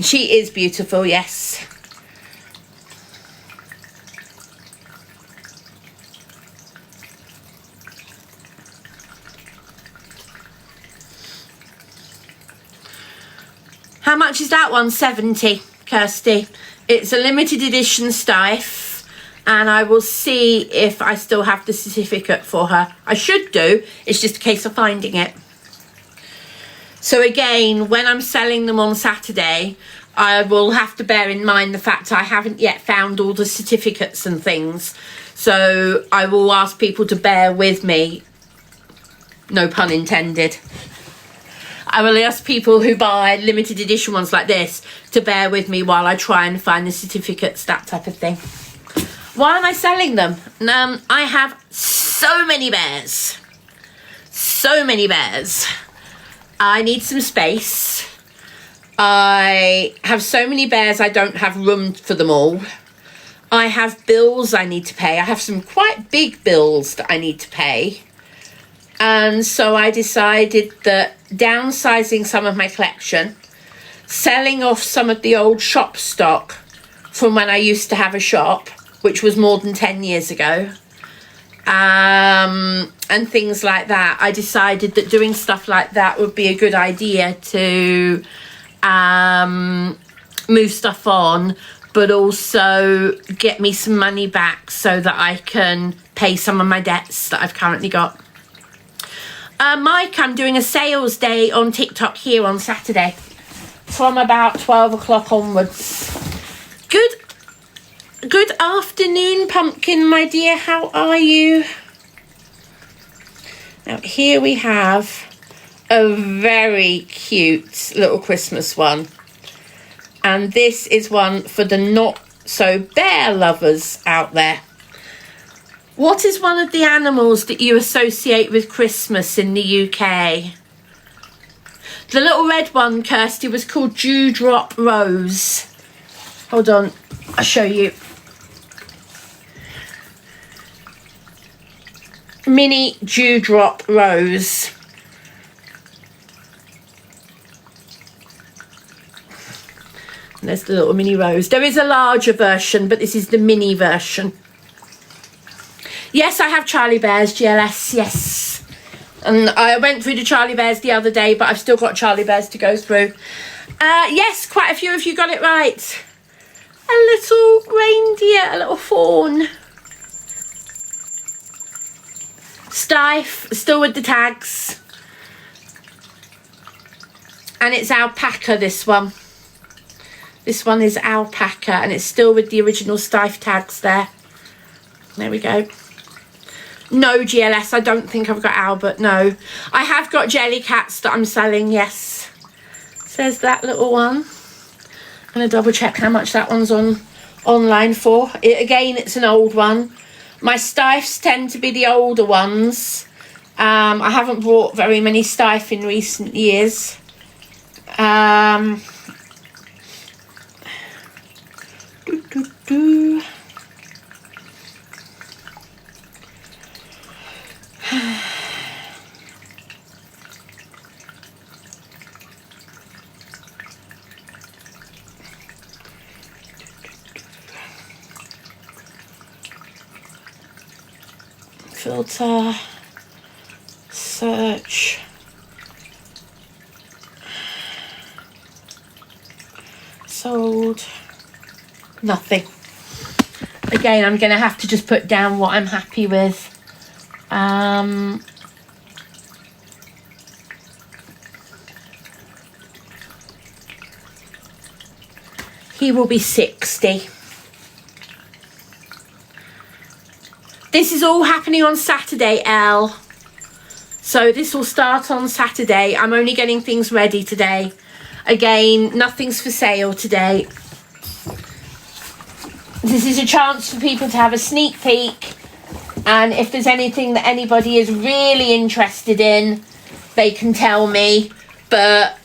Speaker 1: She is beautiful, yes. How much is that one? 70. Kirsty. It's a limited edition Stife, and I will see if I still have the certificate for her. I should do. It's just a case of finding it. So again, when I'm selling them on Saturday, I will have to bear in mind the fact I haven't yet found all the certificates and things. So I will ask people to bear with me. No pun intended. I will ask people who buy limited edition ones like this to bear with me while I try and find the certificates, that type of thing. Why am I selling them? I have so many bears. So many bears. I need some space. I have so many bears I don't have room for them all. I have bills I need to pay. I have some quite big bills that I need to pay. And so I decided that downsizing some of my collection, selling off some of the old shop stock from when I used to have a shop, which was more than 10 years ago, and things like that. I decided that doing stuff like that would be a good idea to move stuff on, but also get me some money back so that I can pay some of my debts that I've currently got. Mike, I'm doing a sales day on TikTok here on Saturday from about 12 o'clock onwards. Good afternoon, Pumpkin, my dear. How are you? Now, here we have a very cute little Christmas one. And this is one for the not-so-bear lovers out there. What is one of the animals that you associate with Christmas in the UK? The little red one, Kirsty, was called Dewdrop Rose. Hold on, I'll show you. Mini Dewdrop Rose. And there's the little mini rose. There is a larger version, but this is the mini version. Yes, I have Charlie Bears, GLS, yes. And I went through the Charlie Bears the other day, but I've still got Charlie Bears to go through. Yes, quite a few of you got it right. A little reindeer, a little fawn. Stife, still with the tags. And it's alpaca, this one. This one is alpaca, and it's still with the original Stife tags there. There we go. No, GLS, I don't think I've got Albert, no. I have got Jellycats that I'm selling, yes. Says that little one. I'm going to double check how much that one's online for. Again, it's an old one. My Stifes tend to be the older ones. I haven't bought very many Stife in recent years. Filter, search, sold, nothing. Again, I'm going to have to just put down what I'm happy with. He will be 60. This is all happening on Saturday, Elle. So this will start on Saturday. I'm only getting things ready today. Again, nothing's for sale today. This is a chance for people to have a sneak peek. And if there's anything that anybody is really interested in, they can tell me. But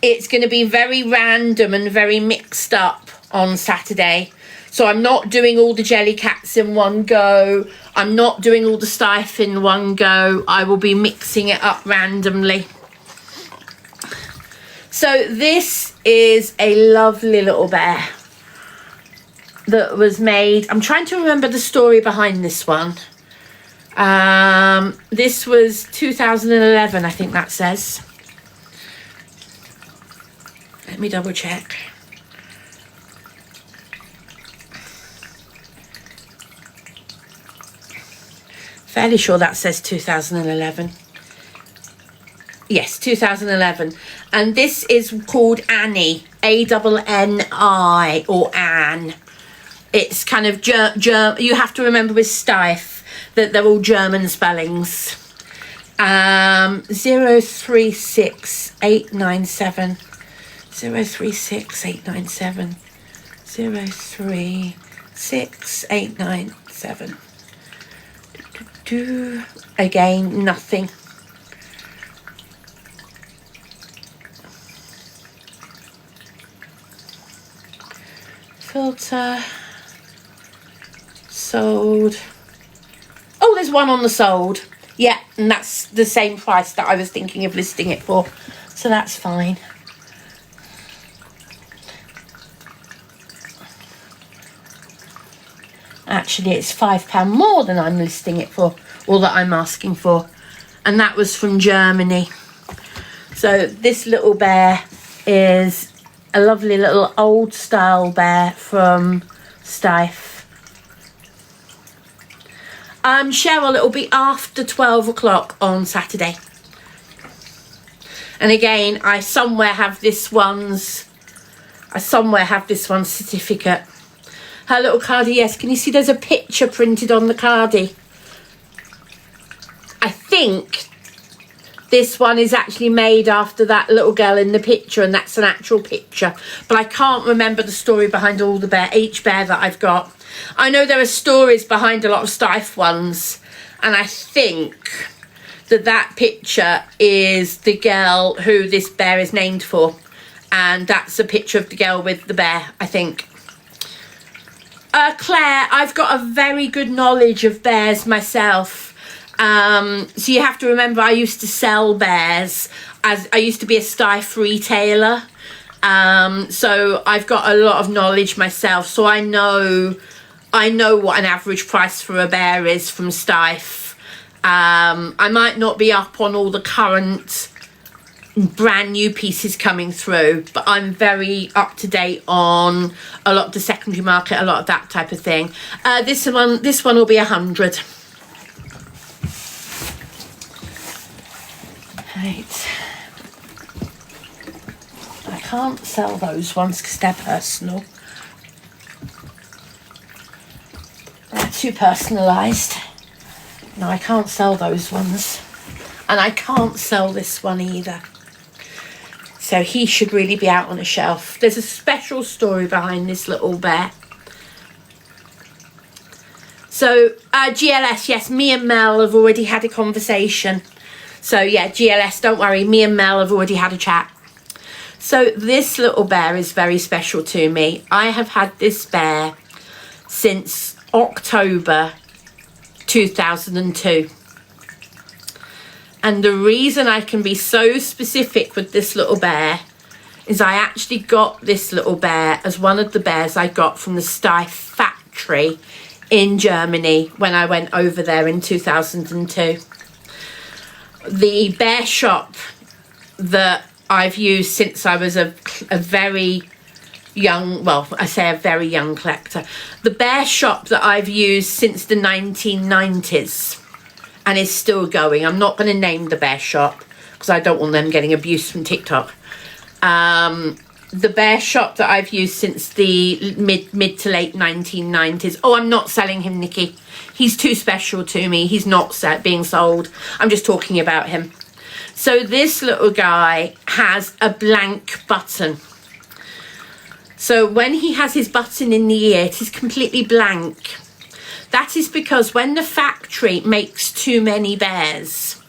Speaker 1: it's going to be very random and very mixed up on Saturday. So I'm not doing all the Jellycats in one go. I'm not doing all the Stife in one go. I will be mixing it up randomly. So this is a lovely little bear that was made. I'm trying to remember the story behind this one. This was 2011, I think that says. Let me double check. Fairly sure that says 2011. Yes, 2011. And this is called Annie, A-N-N-I, or Anne. It's kind of you have to remember with Steiff that they're all German spellings. 036897. 036897. 036897. Again, nothing. Filter. Sold. Oh, there's one on the sold. Yeah, and that's the same price that I was thinking of listing it for. So that's fine. Actually, it's £5 more than I'm listing it for, or that I'm asking for. And that was from Germany. So this little bear is a lovely little old style bear from Steiff. Cheryl, it'll be after 12 o'clock on Saturday. And again, I somewhere have this one's certificate. Her little cardie, yes. Can you see there's a picture printed on the cardie? I think this one is actually made after that little girl in the picture, and that's an actual picture. But I can't remember the story behind all each bear that I've got. I know there are stories behind a lot of Steiff ones, and I think that picture is the girl who this bear is named for, and that's a picture of the girl with the bear, I think. Claire, I've got a very good knowledge of bears myself. So you have to remember, I used to sell bears. I used to be a Steiff retailer. So I've got a lot of knowledge myself. So I know what an average price for a bear is from Steiff. I might not be up on all the current brand new pieces coming through, but I'm very up to date on a lot of the secondary market, a lot of that type of thing. This one will be 100. Right. I can't sell those ones because they're personal. They're too personalised. No, I can't sell those ones. And I can't sell this one either. So he should really be out on a shelf. There's a special story behind this little bear. So GLS, yes, me and Mel have already had a conversation. So yeah, GLS, don't worry, me and Mel have already had a chat. So this little bear is very special to me. I have had this bear since October 2002. And the reason I can be so specific with this little bear is I actually got this little bear as one of the bears I got from the Steiff factory in Germany when I went over there in 2002. The bear shop that I've used since I was a very young, well, I say a very young collector. The bear shop that I've used since the 1990s. And is still going. I'm not going to name the bear shop because I don't want them getting abuse from TikTok. The bear shop that I've used since the mid to late 1990s. Oh, I'm not selling him, Nikki. He's too special to me. He's not being sold. I'm just talking about him. So this little guy has a blank button. So when he has his button in the ear, it is completely blank. That is because when the factory makes too many bears,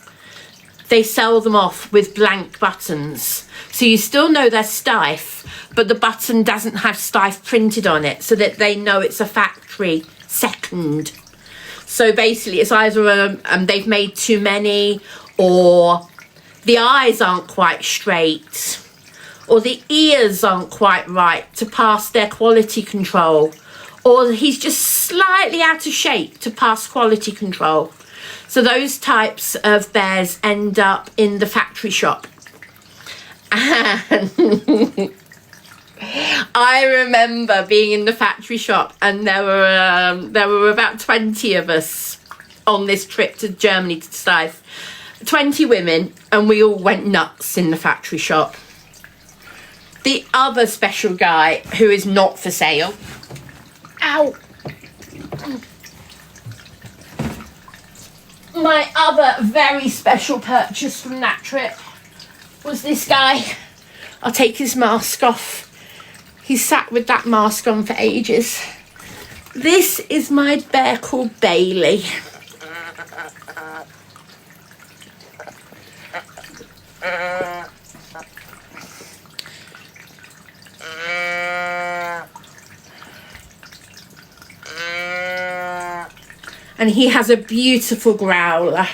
Speaker 1: they sell them off with blank buttons. So you still know they're Steiff, but the button doesn't have Steiff printed on it so that they know it's a factory second. So basically it's either they've made too many, or the eyes aren't quite straight, or the ears aren't quite right to pass their quality control. Or he's just slightly out of shape to pass quality control. So those types of bears end up in the factory shop. And I remember being in the factory shop, and there were about 20 of us on this trip to Germany to Stuyff. 20 women, and we all went nuts in the factory shop. The other special guy who is not for sale. Ow! My other very special purchase from that trip was this guy. I'll take his mask off. He's sat with that mask on for ages. This is my bear called Bailey. And he has a beautiful growler.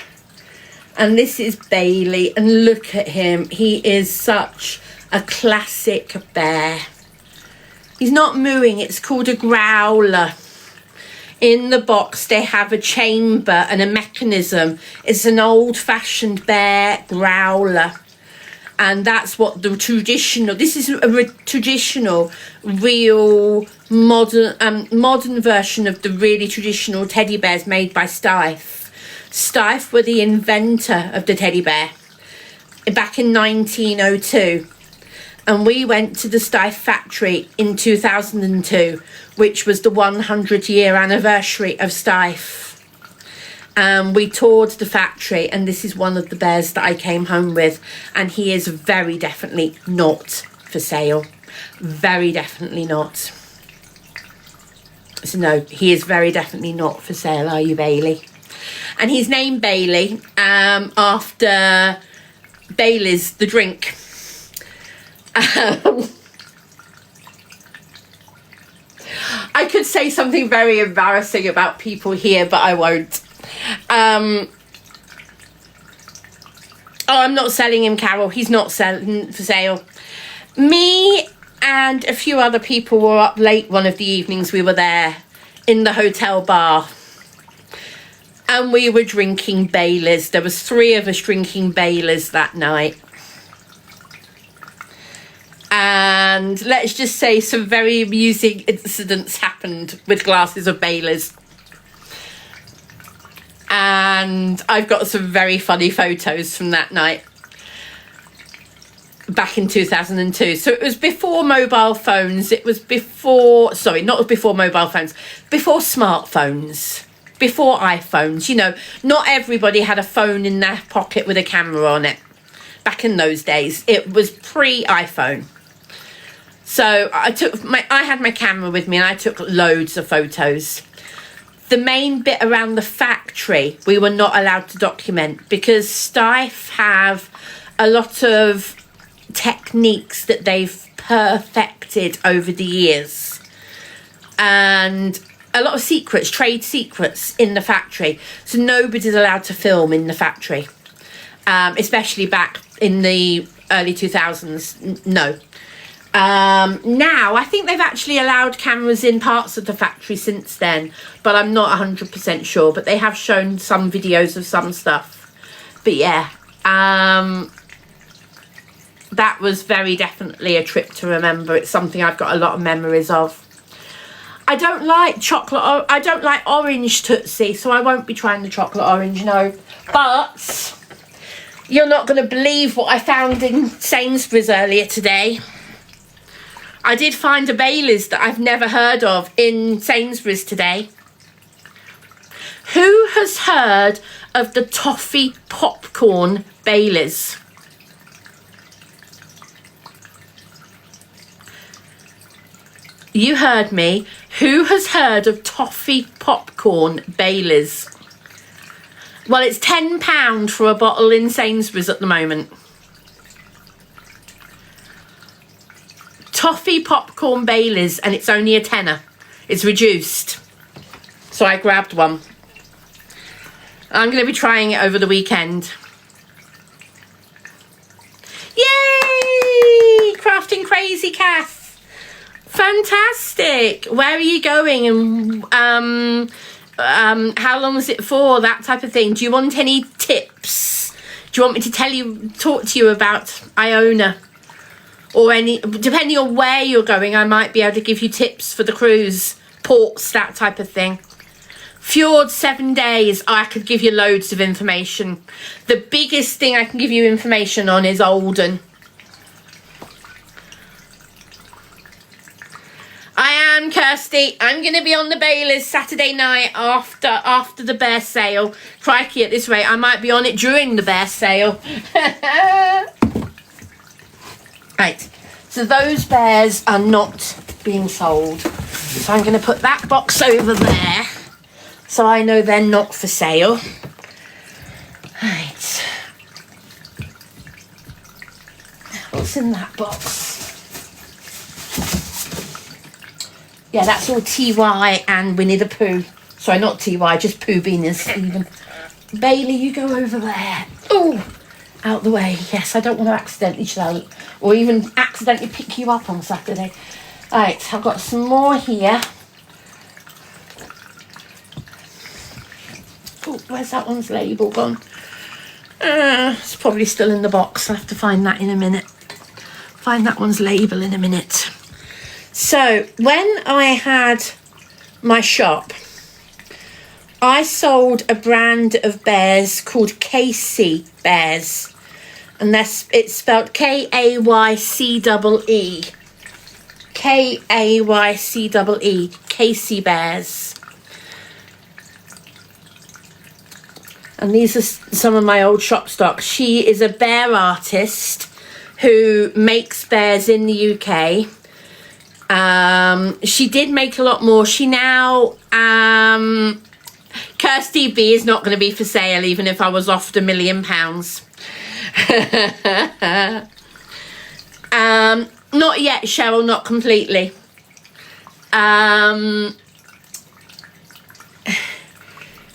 Speaker 1: And this is Bailey, and look at him. He is such a classic bear. He's not mooing, it's called a growler. In the box they have a chamber and a mechanism. It's an old-fashioned bear growler. And that's what the traditional, this is a traditional, real, modern version of the really traditional teddy bears made by Stuyff. Stuyff were the inventor of the teddy bear back in 1902. And we went to the Stuyff factory in 2002, which was the 100-year anniversary of Stuyff. We toured the factory, and this is one of the bears that I came home with, and he is very definitely not for sale. Very definitely not. So no, he is very definitely not for sale, are you, Bailey? And he's named Bailey after Bailey's, the drink. I could say something very embarrassing about people here, but I won't. Oh, I'm not selling him, Carol. He's not selling for sale. Me and a few other people were up late one of the evenings we were there in the hotel bar. And we were drinking Baileys. There was 3 of us drinking Baileys that night. And let's just say some very amusing incidents happened with glasses of Baileys. And I've got some very funny photos from that night back in 2002. So it was before mobile phones. It was before, sorry, not before mobile phones, before smartphones, before iPhones. You know, not everybody had a phone in their pocket with a camera on it. Back in those days, it was pre-iPhone. So I had my camera with me, and I took loads of photos. The main bit around the factory we were not allowed to document, because Stuyff have a lot of techniques that they've perfected over the years, and a lot of secrets, trade secrets in the factory. So nobody's allowed to film in the factory, especially back in the early 2000s. No. Now, I think they've actually allowed cameras in parts of the factory since then, but I'm not 100% sure. But they have shown some videos of some stuff. But yeah, that was very definitely a trip to remember. It's something I've got a lot of memories of. I don't like chocolate, I don't like orange Tootsie, so I won't be trying the chocolate orange, no. But you're not going to believe what I found in Sainsbury's earlier today. I did find a Baileys that I've never heard of in Sainsbury's today. Who has heard of the toffee popcorn Baileys? You heard me. Who has heard of toffee popcorn Baileys? Well, it's £10 for a bottle in Sainsbury's at the moment. Toffee popcorn Baileys, and it's only a tenner. It's reduced. So I grabbed one. I'm going to be trying it over the weekend. Yay! Crafting Crazy Cath. Fantastic. Where are you going, and how long is it for? That type of thing. Do you want any tips? Do you want me to talk to you about Iona? or any, depending on where you're going, I might be able to give you tips for the cruise, ports, that type of thing. Fjord 7 days, I could give you loads of information. The biggest thing I can give you information on is Olden. I am Kirsty. I'm going to be on the Bailey's Saturday night after the bear sale. Crikey, at this rate, I might be on it during the bear sale. Right, so those bears are not being sold. So I'm going to put that box over there, so I know they're not for sale. Right. What's in that box? Yeah, that's all TY and Winnie the Pooh. Sorry, not TY, just Pooh, Beanie and Stephen. Bailey, you go over there. Oh, out the way. Yes, I don't want to accidentally shout or even accidentally pick you up on Saturday. Right, I've got some more here. Oh, where's that one's label gone? It's probably still in the box. I'll have to find that in a minute. Find that one's label in a minute. So, when I had my shop, I sold a brand of bears called KC Bears. And it's spelled K-A-Y-C-E-E. K-A-Y-C-E-E. KC Bears. And these are some of my old shop stock. She is a bear artist who makes bears in the UK. She did make a lot more. She now Kirsty B is not going to be for sale, even if I was offered £1 million. Not yet, Cheryl, not completely.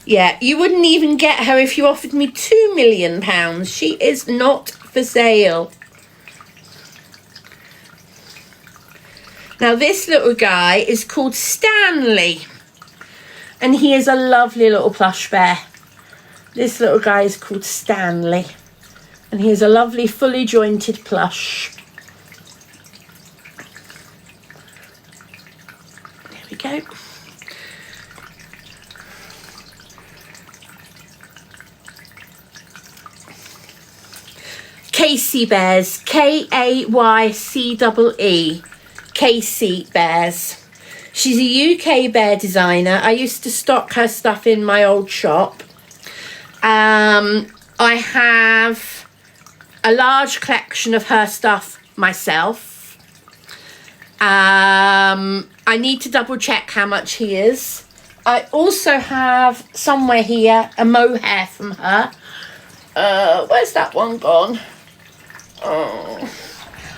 Speaker 1: Yeah, you wouldn't even get her if you offered me £2 million. She is not for sale. Now, this little guy is called Stanley, and he is a lovely little plush bear. This little guy is called Stanley, and he is a lovely, fully jointed plush. There we go. KC Bears, K-A-Y-C-E-E. KC Bears. She's a UK bear designer. I used to stock her stuff in my old shop. I have a large collection of her stuff myself. I need to double check how much he is. I also have somewhere here a mohair from her. Where's that one gone? Oh.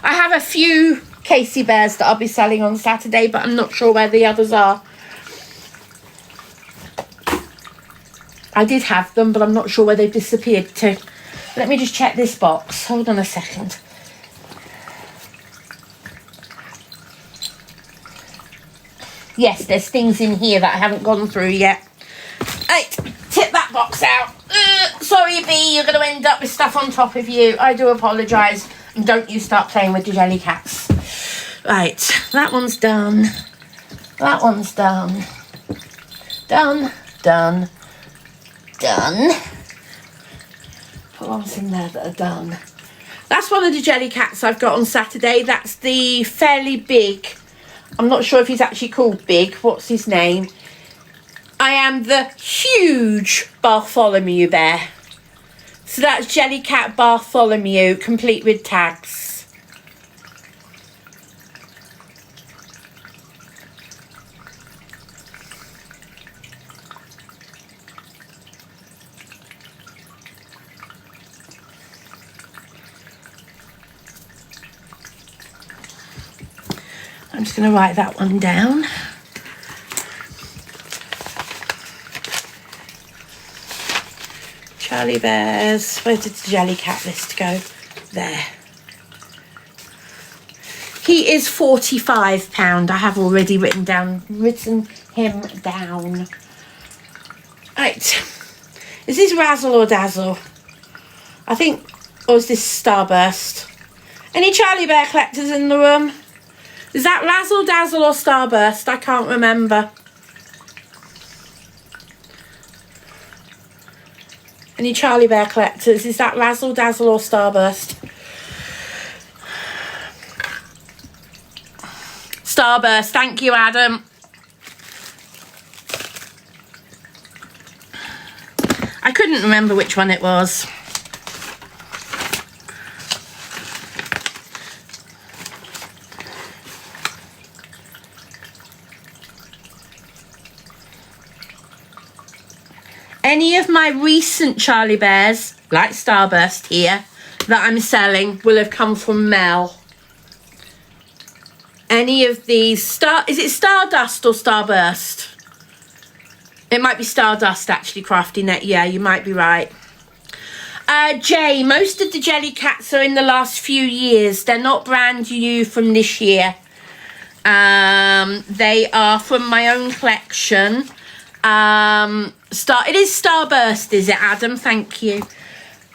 Speaker 1: I have a few Casey Bears that I'll be selling on Saturday, but I'm not sure where the others are. I did have them, but I'm not sure where they've disappeared to. Let me just check this box. Hold on a second. Yes, there's things in here that I haven't gone through yet. Right, tip that box out. Sorry, B, you're going to end up with stuff on top of you. I do apologise. And don't you start playing with the jelly cats. Right, that one's done. That one's done. Done, done, done. Put ones in there that are done. That's one of the jelly cats I've got on Saturday. That's the fairly big. I'm not sure if he's actually called Big. What's his name? I am the huge Bartholomew bear. So that's Jellycat Bartholomew, complete with tags. I'm just going to write that one down. Charlie Bears. Where did the Jellycat list go? There. He is £45. I have already written him down. Right. Is this Razzle or Dazzle? I think, or is this Starburst? Any Charlie Bear collectors in the room? Is that Razzle Dazzle or Starburst? I can't remember. Any Charlie Bear collectors? Is that Razzle Dazzle or Starburst? Starburst, thank you, Adam. I couldn't remember which one it was. Any of my recent Charlie Bears, like Starburst here, that I'm selling will have come from Mel. Any of these, is it Stardust or Starburst? It might be Stardust actually, Crafty Net. Yeah, you might be right. Jay, most of the Jellycats are in the last few years. They're not brand new from this year. They are from my own collection. It is Starburst, is it, Adam? Thank you.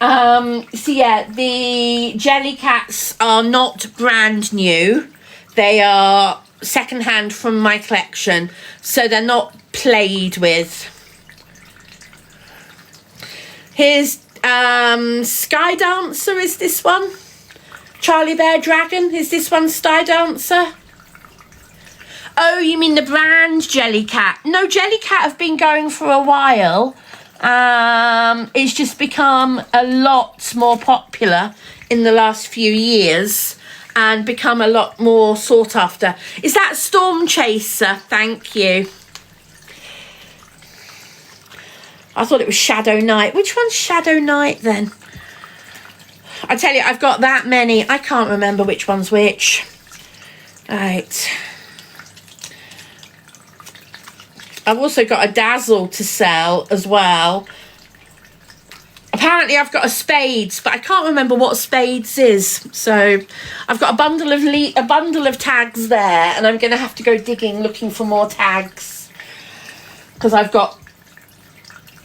Speaker 1: So yeah, the Jellycats are not brand new. They are secondhand from my collection, so they're not played with. Here's Sky Dancer, is this one? Charlie Bear Dragon, is this one Sky Dancer? Oh, you mean the brand Jellycat? No, Jellycat have been going for a while. It's just become a lot more popular in the last few years and become a lot more sought after. Is that Storm Chaser? Thank you. I thought it was Shadow Knight. Which one's Shadow Knight then? I tell you, I've got that many. I can't remember which one's which. Right. I've also got a Dazzle to sell as well. Apparently I've got a Spades, but I can't remember what Spades is. So I've got a bundle of tags there, and I'm going to have to go digging looking for more tags. Because I've got...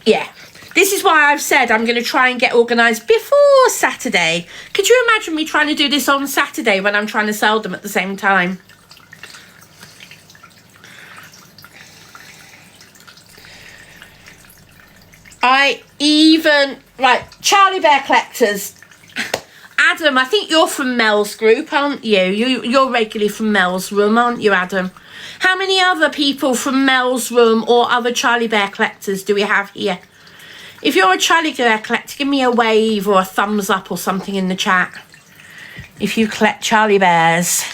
Speaker 1: Yeah. This is why I've said I'm going to try and get organised before Saturday. Could you imagine me trying to do this on Saturday when I'm trying to sell them at the same time? Right, Charlie Bear collectors. Adam, I think you're from Mel's group, aren't you? You're regularly from Mel's room, aren't you, Adam? How many other people from Mel's room or other Charlie Bear collectors do we have here? If you're a Charlie Bear collector, give me a wave or a thumbs up or something in the chat. If you collect Charlie Bears,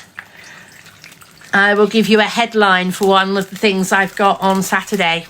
Speaker 1: I will give you a headline for one of the things I've got on Saturday.